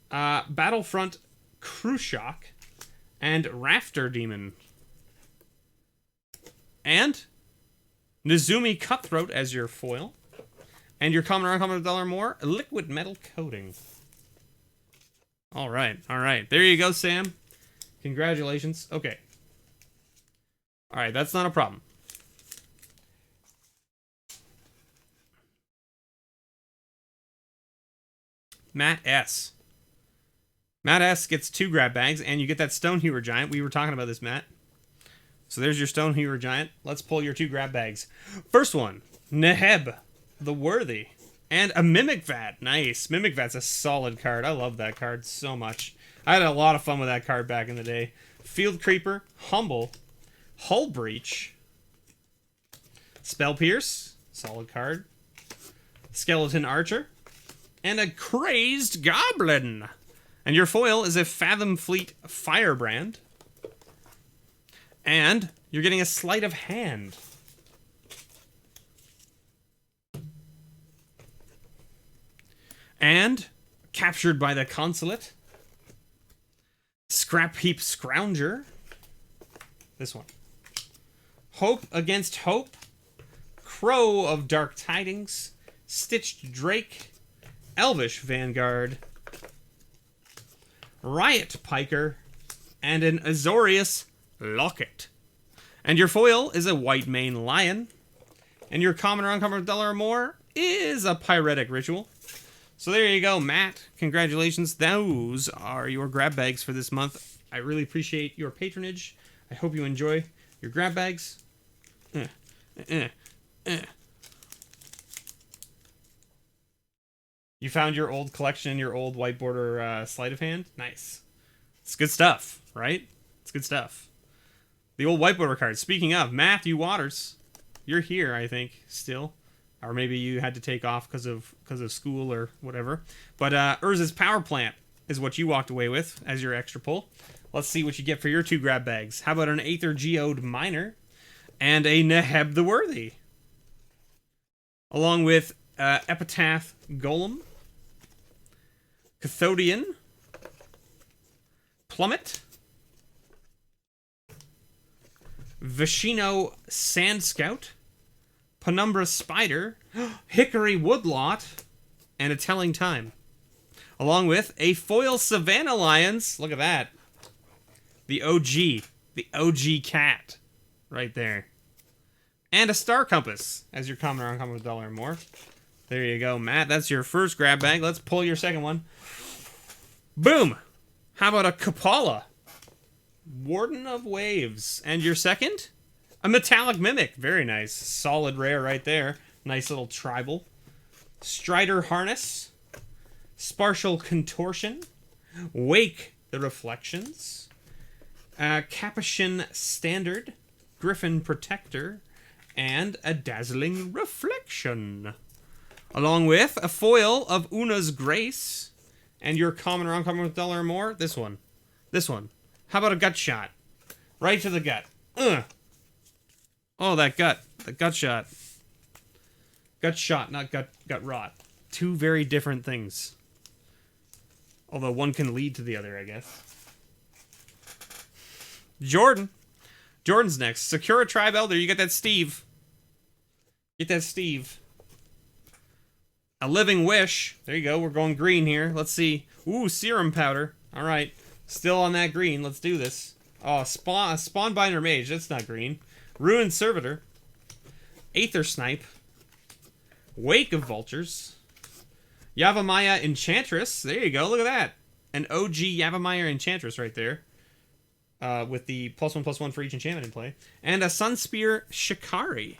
A: Battlefront Khrushchev. And Rafter Demon. And Nizumi Cutthroat as your foil. And your common or uncommon $1 more, Liquid Metal Coating. Alright, alright. There you go, Sam. Congratulations. Okay. Alright, that's not a problem. Matt S. Matt S gets 2 grab bags, and you get that Stonehewer Giant. We were talking about this, Matt. So there's your Stonehewer Giant. Let's pull your 2 grab bags. First one, Neheb the Worthy. And a Mimic Vat. Nice. Mimic Vat's a solid card. I love that card so much. I had a lot of fun with that card back in the day. Field Creeper. Humble. Hull Breach. Spell Pierce. Solid card. Skeleton Archer. And a Crazed Goblin. And your foil is a Fathom Fleet Firebrand. And you're getting a Sleight of Hand. And Captured by the Consulate. Scrap Heap Scrounger. This one. Hope Against Hope. Crow of Dark Tidings. Stitched Drake. Elvish Vanguard. Riot Piker. And an Azorius Locket. And your foil is a White Mane Lion. And your common or uncommon $1 or more is a Pyretic Ritual. So there you go, Matt. Congratulations. Those are your grab bags for this month. I really appreciate your patronage. I hope you enjoy your grab bags. You found your old collection, your old white border sleight of hand? Nice. It's good stuff, right? It's good stuff. The old white border cards. Speaking of, Matthew Waters. You're here, I think, still. Or maybe you had to take off because of school or whatever. But Urza's Power Plant is what you walked away with as your extra pull. Let's see what you get for your 2 grab bags. How about an Aether Geode Miner and a Neheb the Worthy? Along with Epitaph Golem, Cathodian, Plummet, Vishino Sand Scout, Penumbra Spider, Hickory Woodlot, and a Telling Time. Along with a foil Savannah Lions. Look at that. The OG cat right there. And a Star Compass as your common or uncommon $1 or more. There you go, Matt. That's your first grab bag. Let's pull your second one. Boom. How about a Kapala? Warden of Waves. And your second? A Metallic Mimic. Very nice. Solid rare right there. Nice little tribal. Strider Harness. Spartial Contortion. Wake the Reflections. Capuchin Standard. Griffin Protector. And a Dazzling Reflection. Along with a foil of Una's Grace. And your common or uncommon $1 or more. This one. This one. How about a Gut Shot? Right to the gut. Oh, that gut. The gut shot. Gut shot, not gut rot. 2 very different things. Although one can lead to the other, I guess. Jordan. Jordan's next. Secure a Tribe Elder. You get that Steve. Get that Steve. A Living Wish. There you go. We're going green here. Let's see. Ooh, Serum Powder. All right. Still on that green. Let's do this. Oh, Spawnbinder Mage. That's not green. Ruined Servitor. Aether Snipe. Wake of Vultures. Yavimaya Enchantress. There you go. Look at that. An OG Yavimaya Enchantress right there. With the +1/+1 for each enchantment in play. And a Sunspear Shikari.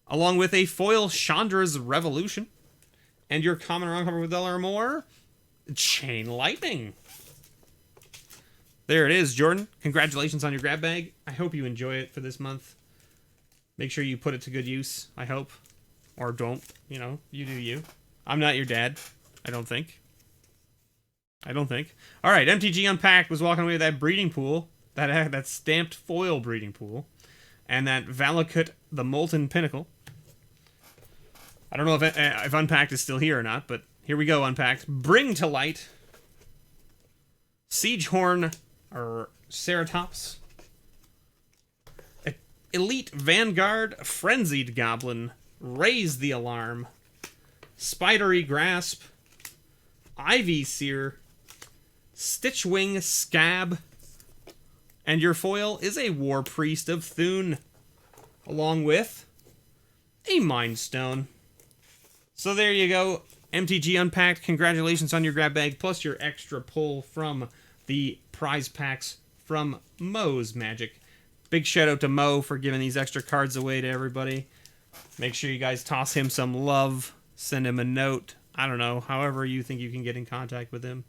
A: Along with a foil Chandra's Revolution. And your common or uncommon $1 or more, Chain Lightning. There it is, Jordan. Congratulations on your grab bag. I hope you enjoy it for this month. Make sure you put it to good use, I hope. Or don't. You know, you do you. I'm not your dad. I don't think. All right, MTG Unpacked was walking away with that breeding pool. That stamped foil breeding pool. And that Valakut, the Molten Pinnacle. I don't know if Unpacked is still here or not, but here we go, Unpacked. Bring to Light. Siegehorn, or Ceratops. Elite Vanguard, Frenzied Goblin, Raise the Alarm, Spidery Grasp, Ivy Seer, Stitchwing Scab, and your foil is a War Priest of Thune, along with a Mind Stone. So there you go, MTG Unpacked. Congratulations on your grab bag, plus your extra pull from the prize packs from Mo's Magic. Big shout out to Mo for giving these extra cards away to everybody. Make sure you guys toss him some love. Send him a note. I don't know, however you think you can get in contact with him.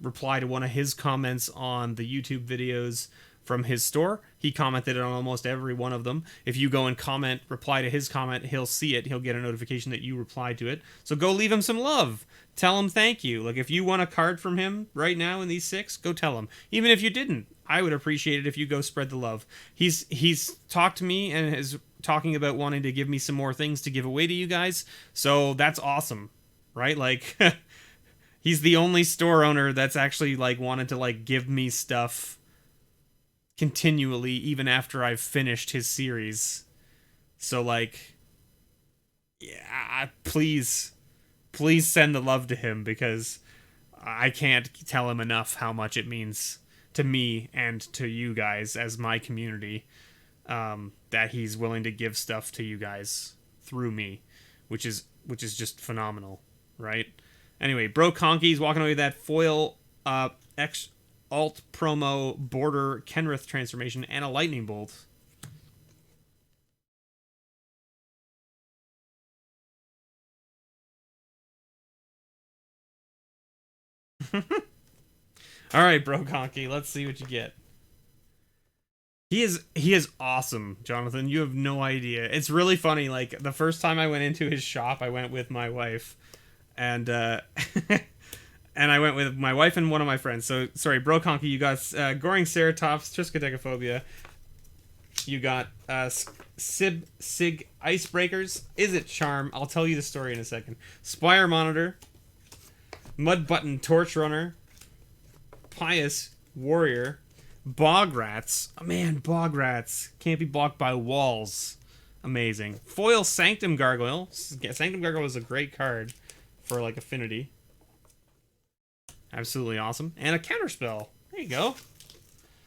A: Reply to one of his comments on the YouTube videos from his store. He commented on almost every one of them. If you go and reply to his comment, he'll see it. He'll get a notification that you replied to it. So go leave him some love. Tell him thank you. Like, if you want a card from him right now in these 6, go tell him. Even if you didn't, I would appreciate it if you go spread the love. He's talked to me and is talking about wanting to give me some more things to give away to you guys. So that's awesome, right? Like, he's the only store owner that's actually, like, wanted to, like, give me stuff continually, even after I've finished his series. So, like, yeah, please send the love to him, because I can't tell him enough how much it means to me and to you guys as my community, that he's willing to give stuff to you guys through me, which is just phenomenal, right? Anyway, Bro Conky's walking away with that foil X alt promo border Kenrith transformation and a lightning bolt. All right, Bro Conky, let's see what you get. He is awesome, Jonathan. You have no idea. It's really funny. Like, the first time I went into his shop, I went with my wife, and and I went with my wife and one of my friends. So sorry, Bro Conky, you got Goring Ceratops, Triskaidekaphobia. You got Sig Icebreakers. Is it Charm? I'll tell you the story in a second. Spire Monitor, Mud Button Torch Runner, Pious Warrior, Bog Rats. Oh, man, Bog Rats. Can't be blocked by walls. Amazing. Foil Sanctum Gargoyle. Sanctum Gargoyle is a great card for, like, affinity. Absolutely awesome. And a counterspell. There you go.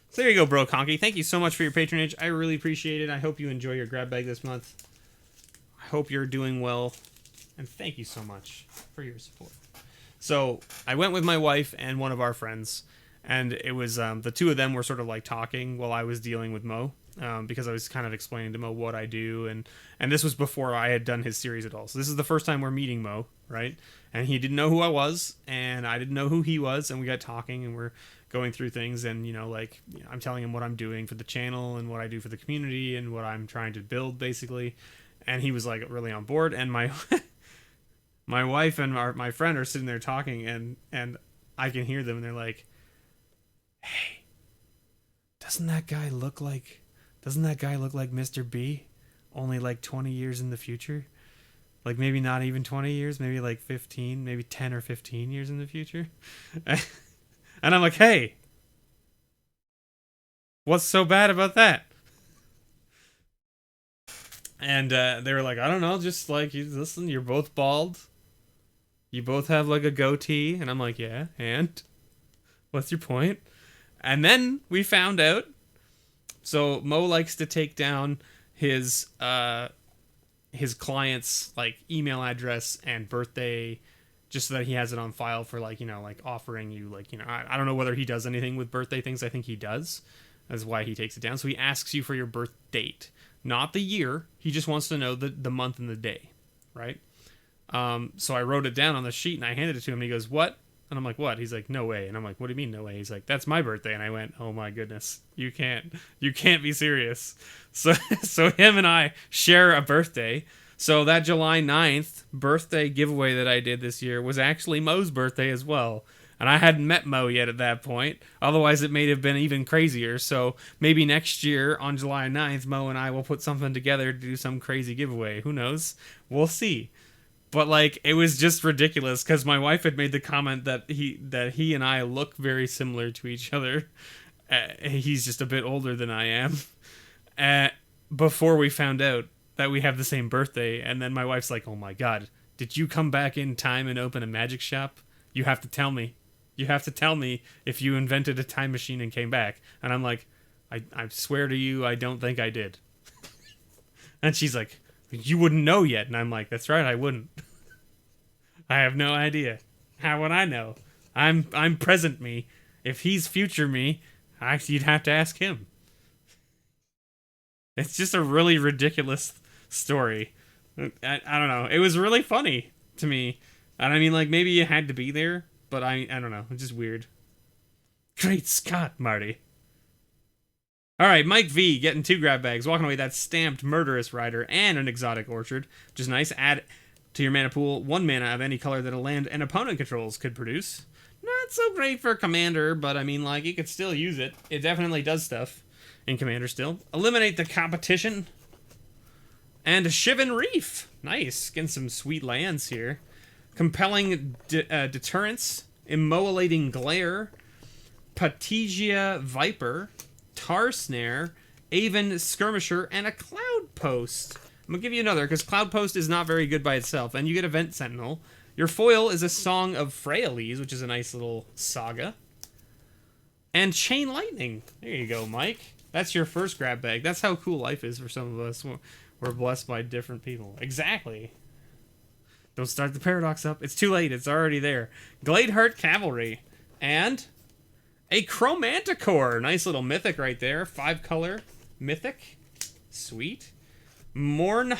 A: So there you go, Bro Conky. Thank you so much for your patronage. I really appreciate it. I hope you enjoy your grab bag this month. I hope you're doing well. And thank you so much for your support. So I went with my wife and one of our friends. And it was, the two of them were sort of like talking while I was dealing with Mo, because I was kind of explaining to Mo what I do. And this was before I had done his series at all. So this is the first time we're meeting Mo, right? And he didn't know who I was, and I didn't know who he was. And we got talking, and we're going through things. And, I'm telling him what I'm doing for the channel and what I do for the community and what I'm trying to build, basically. And he was, like, really on board. And my my wife and my friend are sitting there talking, and I can hear them, and they're like, hey, doesn't that guy look like Mr. B? Only like 20 years in the future? Like, maybe not even 20 years, maybe like 15, maybe 10 or 15 years in the future? And I'm like, hey, what's so bad about that? And they were like, I don't know, just like, listen, you're both bald. You both have like a goatee. And I'm like, yeah, and? What's your point? And then we found out, so Mo likes to take down his client's, like, email address and birthday, just so that he has it on file for, like, like offering you, like, I don't know whether he does anything with birthday things. I think he does. That's why he takes it down. So he asks you for your birth date, not the year. He just wants to know the month and the day, right? So I wrote it down on the sheet and I handed it to him. And he goes, what? And I'm like, what? He's like, no way. And I'm like, what do you mean no way? He's like, that's my birthday. And I went, oh my goodness, you can't be serious. So him and I share a birthday. So that July 9th birthday giveaway that I did this year was actually Mo's birthday as well. And I hadn't met Mo yet at that point. Otherwise, it may have been even crazier. So maybe next year on July 9th, Mo and I will put something together to do some crazy giveaway. Who knows? We'll see. But, like, it was just ridiculous because my wife had made the comment that he and I look very similar to each other. He's just a bit older than I am. Before we found out that we have the same birthday. And then my wife's like, oh my God, did you come back in time and open a magic shop? You have to tell me. You have to tell me if you invented a time machine and came back. And I'm like, I swear to you, I don't think I did. And she's like, you wouldn't know yet. And I'm like, that's right, I wouldn't. I have no idea. How would I know? I'm present me. If he's future me, you'd have to ask him. It's just a really ridiculous story. I don't know. It was really funny to me. And I mean, like, maybe you had to be there, but I don't know. It's just weird. Great Scott, Marty. All right, Mike V getting 2 grab bags, walking away that stamped Murderous Rider and an Exotic Orchard, which is nice. Add to your mana pool 1 mana of any color that a land an opponent controls could produce. Not so great for Commander, but I mean, like, you could still use it. It definitely does stuff in Commander still. Eliminate the Competition. And Shivan Reef. Nice. Getting some sweet lands here. Compelling Deterrence, Immolating Glare, Pategia Viper, Tar Snare, Aven Skirmisher, and a Cloud Post. I'm going to give you another, because Cloud Post is not very good by itself, and you get Event Sentinel. Your foil is a Song of Freyalise, which is a nice little saga. And Chain Lightning. There you go, Mike. That's your first grab bag. That's how cool life is for some of us. We're blessed by different people. Exactly. Don't start the paradox up. It's too late. It's already there. Gladeheart Cavalry. And a Chromanticore. Nice little mythic right there. 5-color mythic. Sweet. Morn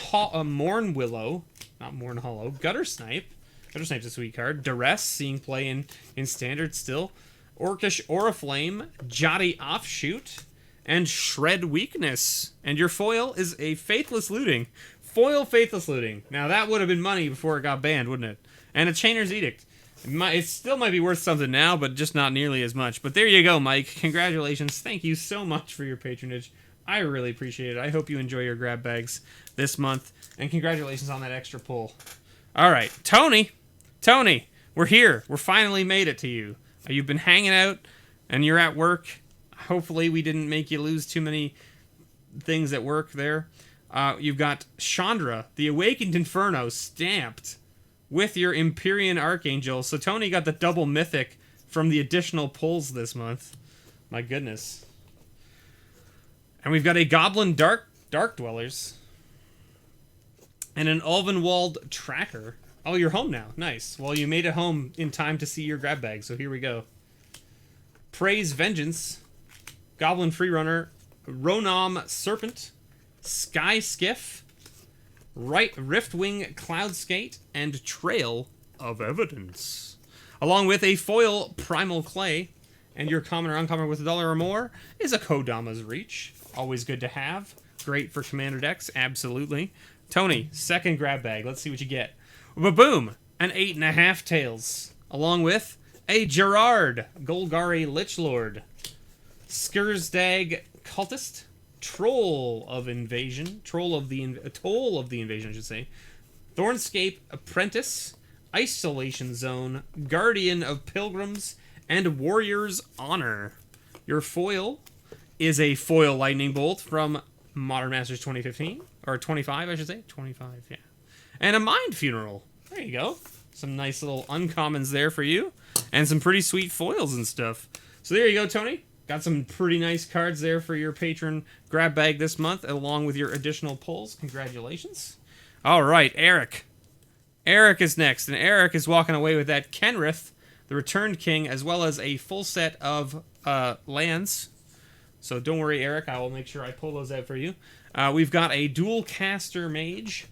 A: Willow. Not Morn Hollow. Gutter Snipe. Gutter Snipe's a sweet card. Duress. Seeing play in Standard still. Orcish Oriflame. Jotty Offshoot. And Shred Weakness. And your foil is a Faithless Looting. Foil Faithless Looting. Now, that would have been money before it got banned, wouldn't it? And a Chainer's Edict. It still might be worth something now, but just not nearly as much. But there you go, Mike. Congratulations. Thank you so much for your patronage. I really appreciate it. I hope you enjoy your grab bags this month. And congratulations on that extra pull. All right. Tony, we're here. We're finally made it to you. You've been hanging out, and you're at work. Hopefully we didn't make you lose too many things at work there. You've got Chandra, the Awakened Inferno, stamped with your Empyrean Archangel. So Tony got the double mythic from the additional pulls this month. My goodness. And we've got a Goblin Dark Dwellers. And an Ulvenwald Tracker. Oh, you're home now. Nice. Well, you made it home in time to see your grab bag, so here we go. Praise Vengeance. Goblin Freerunner. Ronom Serpent. Sky Skiff. Riftwing Cloudskate. And Trail of Evidence. Along with a foil Primal Clay. And your common or uncommon with $1 or more is a Kodama's Reach. Always good to have. Great for commander decks. Absolutely. Tony, second grab bag. Let's see what you get. Ba-boom! An 8.5 tails. Along with a Gerard Golgari Lichlord. Skursdag Cultist. Troll of Invasion. Toll of the Invasion, I should say. Thornscape Apprentice. Isolation Zone. Guardian of Pilgrims. And Warrior's Honor. Your foil is a foil Lightning Bolt from Modern Masters 2015. Or 25, I should say. 25, yeah. And a Mind Funeral. There you go. Some nice little uncommons there for you. And some pretty sweet foils and stuff. So there you go, Tony. Got some pretty nice cards there for your patron grab bag this month, along with your additional pulls. Congratulations. All right, Eric. Eric is next, and Eric is walking away with that Kenrith, the Returned King, as well as a full set of lands. So don't worry, Eric. I will make sure I pull those out for you. We've got a Dual Caster Mage,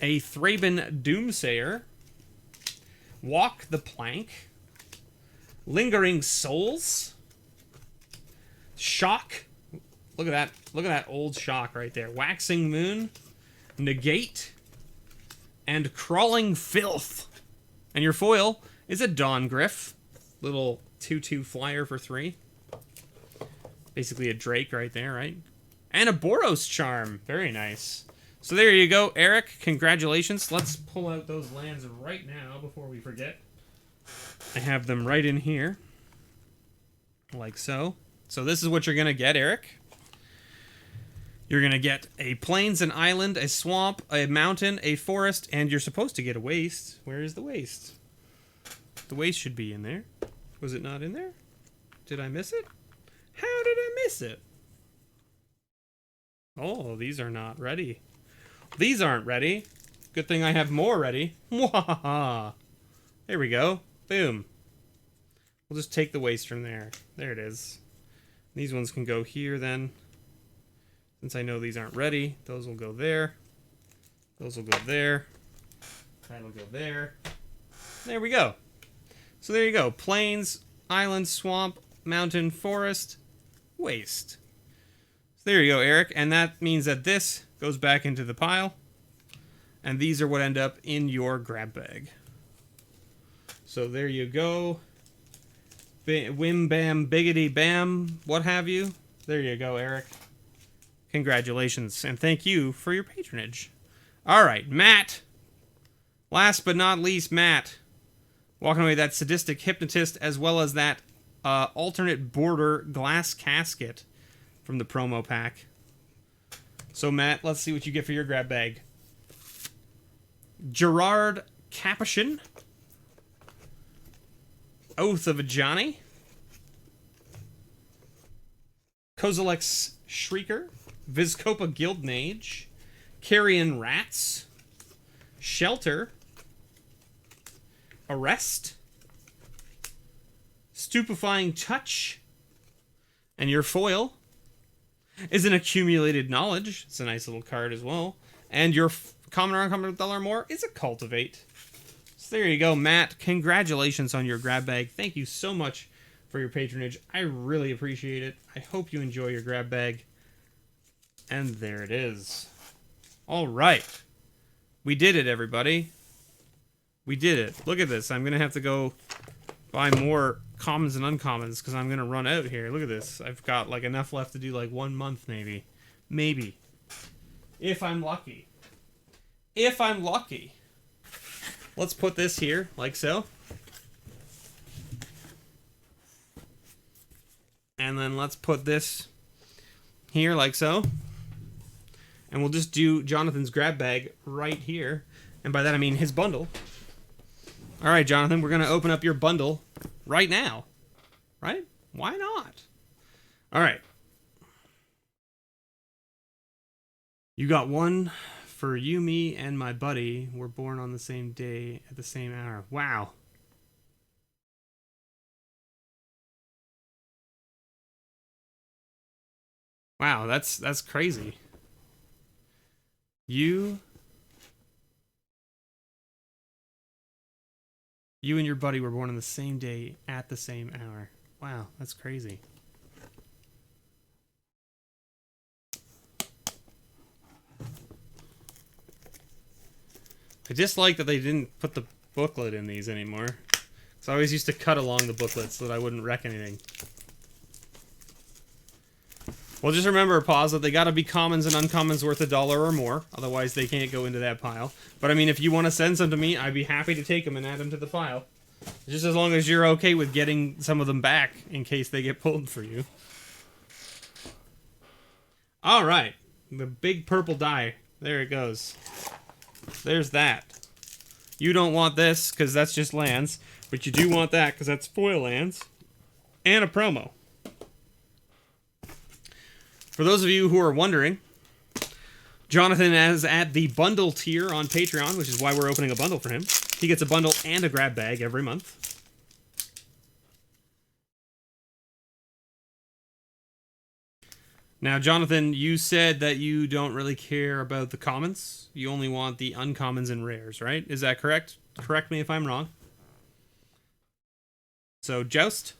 A: a Thraben Doomsayer, Walk the Plank, Lingering Souls, Shock. Look at that. Look at that old Shock right there. Waxing Moon, Negate, and Crawling Filth. And your foil is a Dawn Griff. Little 2/2 flyer for 3. Basically a Drake right there, right? And a Boros Charm. Very nice. So there you go, Eric. Congratulations. Let's pull out those lands right now before we forget. I have them right in here. Like so. So this is what you're going to get, Eric. You're going to get a plains, an island, a swamp, a mountain, a forest, and you're supposed to get a waste. Where is the waste? The waste should be in there. Was it not in there? Did I miss it? How did I miss it? Oh, these are not ready. These aren't ready. Good thing I have more ready. Mwahaha. There we go. Boom. We'll just take the waste from there. There it is. These ones can go here then. Since I know these aren't ready, those will go there. Those will go there. That'll go there. There we go. So there you go. Plains, island, swamp, mountain, forest, waste. So there you go, Eric. And that means that this goes back into the pile. And these are what end up in your grab bag. So there you go. Whim, bam, biggity, bam, what have you. There you go, Eric. Congratulations, and thank you for your patronage. All right, Matt. Last but not least, Matt. Walking away that Sadistic Hypnotist, as well as that alternate border glass casket from the promo pack. So, Matt, let's see what you get for your grab bag. Gerard Capuchin. Oath of a Johnny. Kozilek's Shrieker. Vizkopa Guildmage. Carrion Rats. Shelter. Arrest. Stupefying Touch. And your foil is an Accumulated Knowledge. It's a nice little card as well. And your common or uncommon $1 or more is a Cultivate. So there you go, Matt. Congratulations on your grab bag. Thank you so much for your patronage. I really appreciate it. I hope you enjoy your grab bag. And there it is. All right. We did it, everybody. We did it. Look at this. I'm going to have to go buy more commons and uncommons because I'm going to run out here. Look at this. I've got like enough left to do like 1 month maybe. Maybe. If I'm lucky. If I'm lucky. Let's put this here like so. And then let's put this here like so. And we'll just do Jonathan's grab bag right here. And by that I mean his bundle. All right, Jonathan, we're going to open up your bundle right now. Right? Why not? All right. You got one for you, me, and my buddy. We're born on the same day at the same hour. Wow. Wow, that's crazy. You and your buddy were born on the same day at the same hour. Wow, that's crazy. I dislike that they didn't put the booklet in these anymore. Because I always used to cut along the booklet so that I wouldn't wreck anything. Well, just remember, Pause, that they gotta be commons and uncommons worth $1 or more. Otherwise, they can't go into that pile. But, I mean, if you want to send some to me, I'd be happy to take them and add them to the pile. Just as long as you're okay with getting some of them back in case they get pulled for you. Alright. The big purple die. There it goes. There's that. You don't want this, because that's just lands. But you do want that, because that's foil lands. And a promo. For those of you who are wondering, Jonathan is at the bundle tier on Patreon, which is why we're opening a bundle for him. He gets a bundle and a grab bag every month. Now, Jonathan, you said that you don't really care about the commons. You only want the uncommons and rares, right? Is that correct? Correct me if I'm wrong. So, Joust,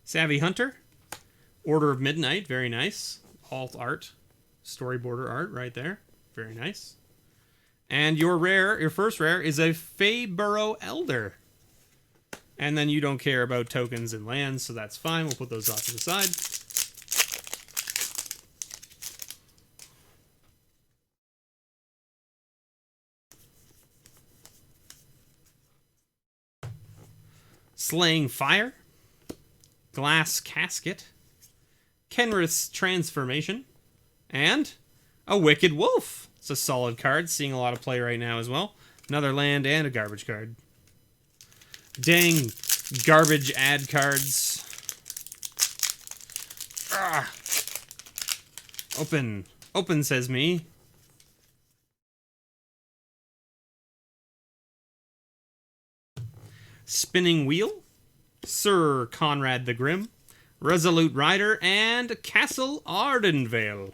A: Savvy Hunter, Order of Midnight, very nice. Alt art, storyboarder art right there, very nice. And your rare, your first rare, is a Fayborough Elder. And then you don't care about tokens and lands, so that's fine. We'll put those off to the side. Slaying Fire, Glass Casket, Kenrith's Transformation, and a Wicked Wolf. It's a solid card, seeing a lot of play right now as well. Another land and a garbage card. Dang garbage ad cards. Ah. Open. Open, says me. Spinning Wheel, Sir Conrad the Grim, Resolute Rider, and Castle Ardenvale.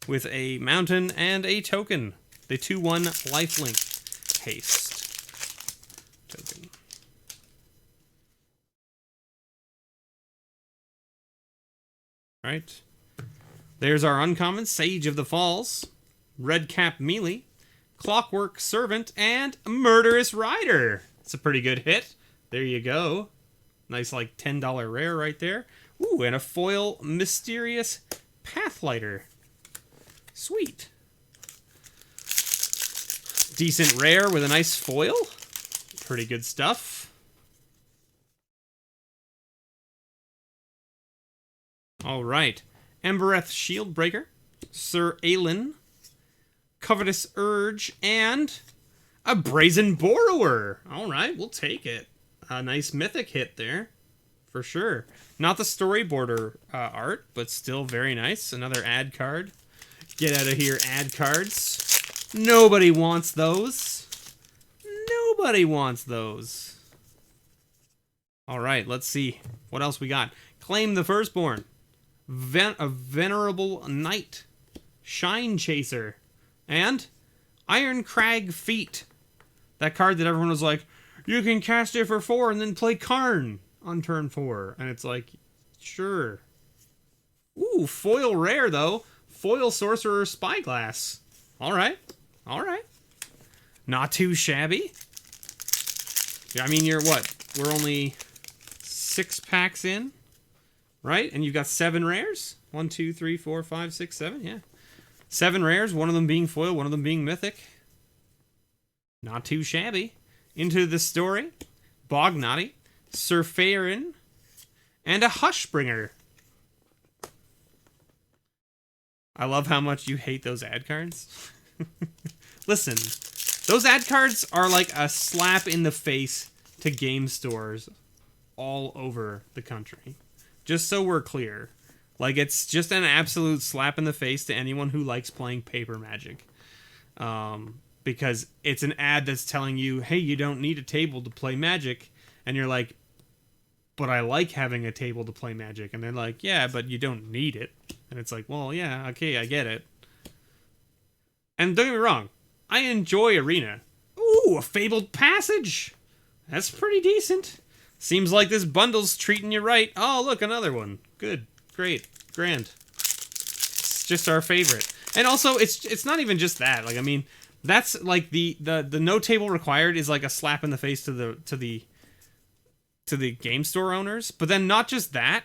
A: With a mountain and a token. The 2/1 lifelink haste token. Alright. There's our uncommon, Sage of the Falls, Redcap Melee, Clockwork Servant, and Murderous Rider. It's a pretty good hit. There you go. Nice, like, $10 rare right there. Ooh, and a foil Mysterious Pathlighter. Sweet. Decent rare with a nice foil. Pretty good stuff. All right. Embereth Shieldbreaker, Sir Aelin, Covetous Urge, and a Brazen Borrower. All right, we'll take it. A nice mythic hit there, for sure. Not the storyboarder art, but still very nice. Another ad card. Get out of here, ad cards. Nobody wants those. Nobody wants those. All right, let's see what else we got. Claim the Firstborn. A Venerable Knight. Shine Chaser. And Iron Crag Feet. That card that everyone was like, you can cast it for 4 and then play Karn on turn 4. And it's like, sure. Ooh, foil rare, though. Foil Sorcerer Spyglass. All right. All right. Not too shabby. Yeah, I mean, you're what? We're only 6 packs in, right? And you've got 7 rares? 1, 2, 3, 4, 5, 6, 7. Yeah. 7 rares, one of them being foil, one of them being mythic. Not too shabby. Into the story. Bognati, Sir Faerin, and a Hushbringer. I love how much you hate those ad cards. Listen, those ad cards are like a slap in the face to game stores all over the country. Just so we're clear. Like, it's just an absolute slap in the face to anyone who likes playing paper Magic. Because it's an ad that's telling you, hey, you don't need a table to play Magic. And you're like, but I like having a table to play Magic. And they're like, yeah, but you don't need it. And it's like, well, yeah, okay, I get it. And don't get me wrong, I enjoy Arena. Ooh, a Fabled Passage. That's pretty decent. Seems like this bundle's treating you right. Oh, look, another one. Good, great, grand. It's just our favorite. And also, it's not even just that. Like, I mean, that's like the no table required is like a slap in the face to the game store owners. But then not just that.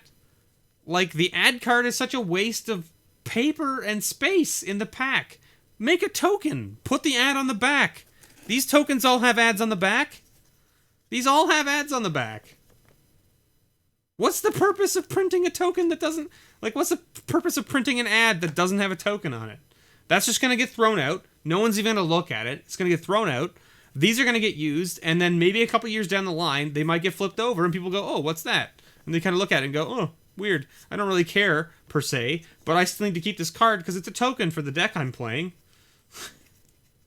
A: Like, the ad card is such a waste of paper and space in the pack. Make a token. Put the ad on the back. These tokens all have ads on the back. These all have ads on the back. What's the purpose of printing a token that doesn't... Like, what's the purpose of printing an ad that doesn't have a token on it? That's just going to get thrown out. No one's even going to look at it. It's going to get thrown out. These are going to get used, and then maybe a couple years down the line, they might get flipped over, and people go, oh, what's that? And they kind of look at it and go, oh, weird. I don't really care, per se, but I still need to keep this card because it's a token for the deck I'm playing.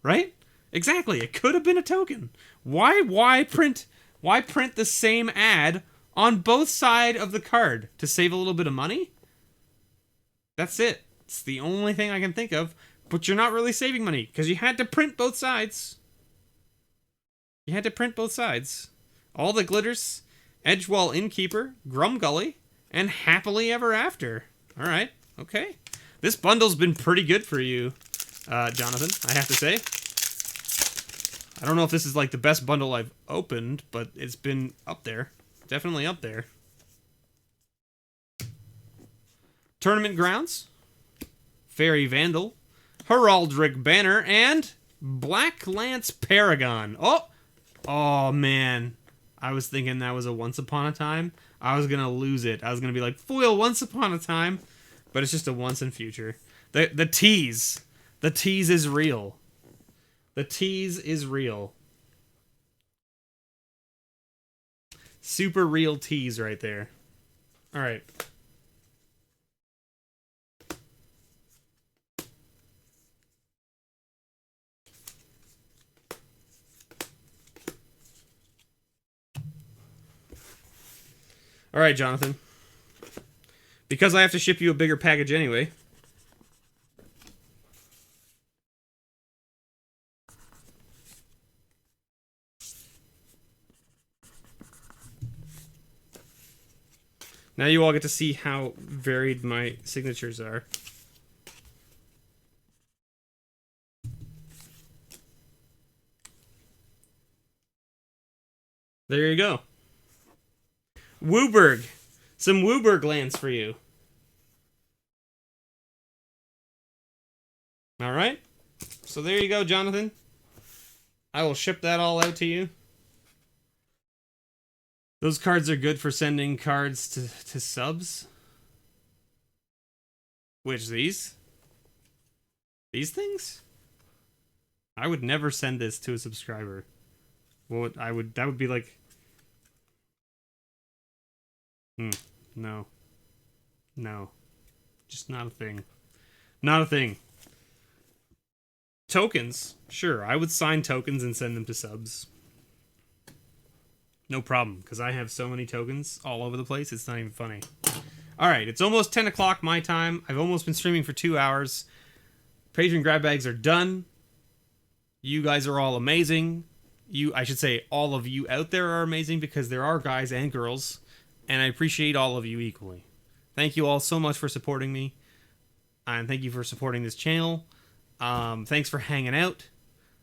A: Right? Exactly. It could have been a token. Why print the same ad on both sides of the card to save a little bit of money? That's it. It's the only thing I can think of. But you're not really saving money because you had to print both sides. You had to print both sides. All the glitters, Edgewall Innkeeper, Grumgully, and Happily Ever After. All right. Okay. This bundle's been pretty good for you, Jonathan, I have to say. I don't know if this is like the best bundle I've opened, but it's been up there. Definitely up there. Tournament Grounds, Fairy Vandal, Heraldric Banner, and Black Lance Paragon. Oh man. I was thinking that was a Once Upon a Time. I was going to lose it. I was going to be like, foil Once Upon a Time. But it's just a once in future. The tease. The tease is real. The tease is real. Super real tease right there. All right. All right, Jonathan. Because I have to ship you a bigger package anyway. Now you all get to see how varied my signatures are. There you go. Wooburg. Some Wooburg lands for you. Alright. So there you go, Jonathan. I will ship that all out to you. Those cards are good for sending cards to subs. Which, these? These things? I would never send this to a subscriber. Well, that would be like... No. No. Just not a thing. Not a thing. Tokens. Sure, I would sign tokens and send them to subs. No problem, because I have so many tokens all over the place, it's not even funny. Alright, it's almost 10 o'clock my time. I've almost been streaming for 2 hours. Patron grab bags are done. You guys are all amazing. I should say all of you out there are amazing, because there are guys and girls, and I appreciate all of you equally. Thank you all so much for supporting me, and thank you for supporting this channel. Thanks for hanging out.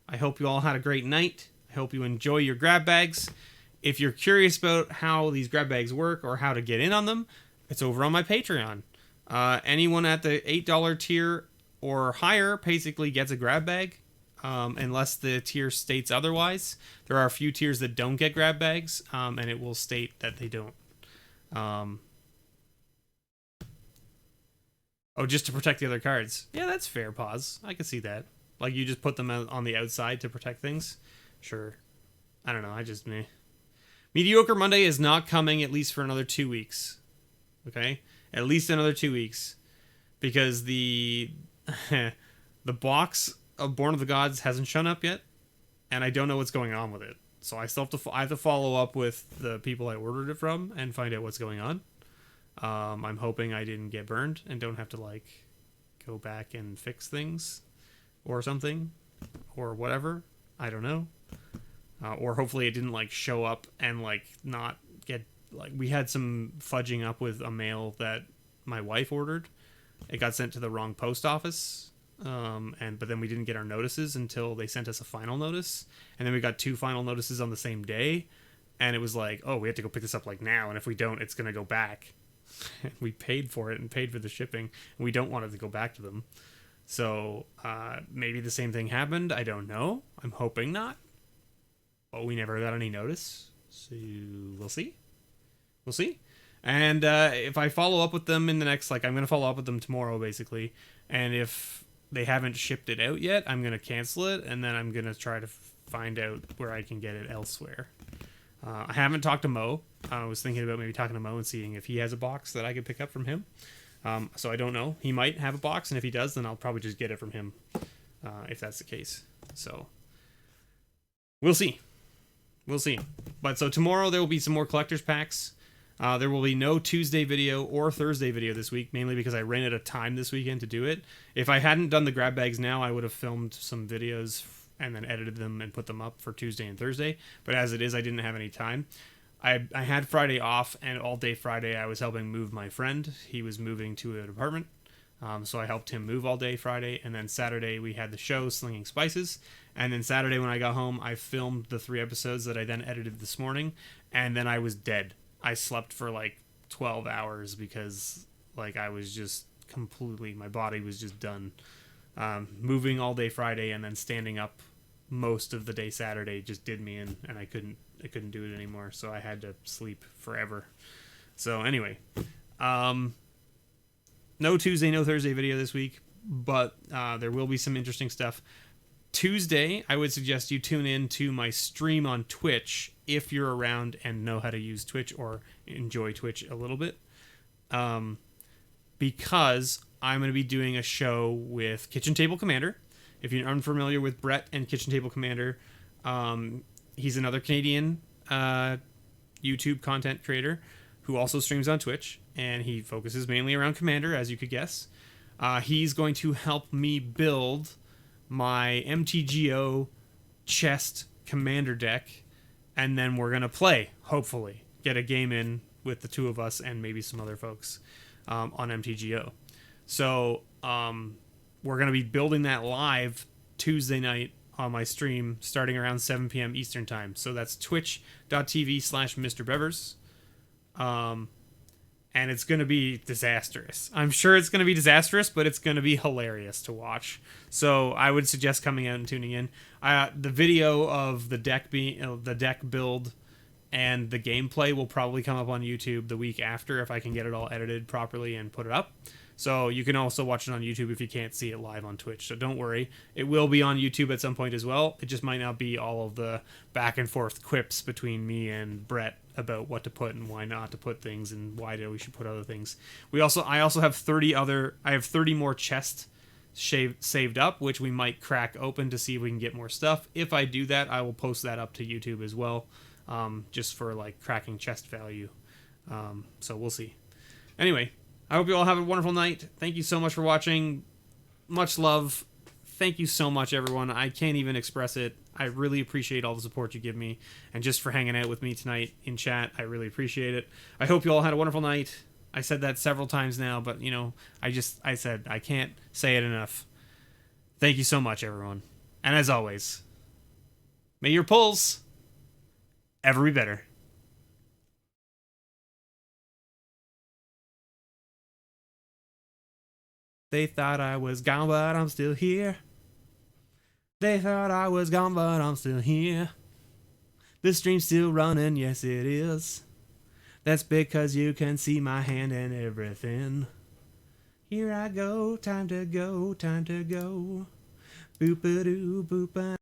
A: I hope you all had a great night. I hope you enjoy your grab bags. If you're curious about how these grab bags work or how to get in on them, it's over on my Patreon. Anyone at the $8 tier or higher basically gets a grab bag, unless the tier states otherwise. There are a few tiers that don't get grab bags, and it will state that they don't. Oh, just to protect the other cards. Yeah, that's fair, Pause. I can see that. Like, you just put them on the outside to protect things? Sure. I don't know, Mediocre Monday is not coming at least for another 2 weeks. Okay? At least another 2 weeks. Because the the box of Born of the Gods hasn't shown up yet, and I don't know what's going on with it. So I have to follow up with the people I ordered it from and find out what's going on. I'm hoping I didn't get burned and don't have to, like, go back and fix things or something or whatever. I don't know. Or hopefully it didn't, like, show up and, like, not get, like, we had some fudging up with a mail that my wife ordered. It got sent to the wrong post office. But then we didn't get our notices until they sent us a final notice. And then we got 2 final notices on the same day. And it was like, oh, we have to go pick this up, like, now. And if we don't, it's going to go back. We paid for it and paid for the shipping. And we don't want it to go back to them. So maybe the same thing happened. I don't know. I'm hoping not. But we never got any notice. So we'll see. We'll see. And if I follow up with them in the next, like, I'm going to follow up with them tomorrow, basically. And if they haven't shipped it out yet, I'm going to cancel it. And then I'm going to try to find out where I can get it elsewhere. I haven't talked to Mo. I was thinking about maybe talking to Mo and seeing if he has a box that I could pick up from him. So I don't know. He might have a box, and if he does, then I'll probably just get it from him, if that's the case. So we'll see. We'll see. But so tomorrow there will be some more collector's packs. There will be no Tuesday video or Thursday video this week, mainly because I ran out of time this weekend to do it. If I hadn't done the grab bags now, I would have filmed some videos and then edited them and put them up for Tuesday and Thursday. But as it is, I didn't have any time. I had Friday off, and all day Friday I was helping move my friend. He was moving to an apartment, so I helped him move all day Friday. And then Saturday we had the show Slinging Spices. And then Saturday when I got home, I filmed the 3 episodes that I then edited this morning. And then I was dead. I slept for like 12 hours because, like, I was just completely, my body was just done. Moving all day Friday and then standing up most of the day Saturday just did me in, and I couldn't do it anymore, so I had to sleep forever. So anyway, no Tuesday, no Thursday video this week, but there will be some interesting stuff. Tuesday, I would suggest you tune in to my stream on Twitch if you're around and know how to use Twitch or enjoy Twitch a little bit, because I'm going to be doing a show with Kitchen Table Commander. If you're unfamiliar with Brett and Kitchen Table Commander, he's another Canadian YouTube content creator who also streams on Twitch, and he focuses mainly around Commander, as you could guess. He's going to help me build my MTGO chest Commander deck, and then we're going to play, hopefully. Get a game in with the 2 of us and maybe some other folks on MTGO. So we're going to be building that live Tuesday night on my stream starting around 7 p.m. Eastern time. So that's twitch.tv/MrBevers. and it's going to be disastrous. I'm sure it's going to be disastrous, but it's going to be hilarious to watch. So I would suggest coming out and tuning in. The video of the deck build and the gameplay will probably come up on YouTube the week after if I can get it all edited properly and put it up. So you can also watch it on YouTube if you can't see it live on Twitch. So don't worry. It will be on YouTube at some point as well. It just might not be all of the back and forth quips between me and Brett about what to put and why not to put things and why we should put other things. I also have 30 more chests saved up, which we might crack open to see if we can get more stuff. If I do that, I will post that up to YouTube as well, just for like cracking chest value. So we'll see. Anyway, I hope you all have a wonderful night. Thank you so much for watching. Much love. Thank you so much, everyone. I can't even express it. I really appreciate all the support you give me, and just for hanging out with me tonight in chat. I really appreciate it. I hope you all had a wonderful night. I said that several times now, but you know, I said I can't say it enough. Thank you so much, everyone. And as always, may your pulls ever be better. They thought I was gone, but I'm still here. They thought I was gone, but I'm still here. The stream's still running, yes it is. That's because you can see my hand and everything. Here I go, time to go, time to go. Boop-a-doo, boop-a.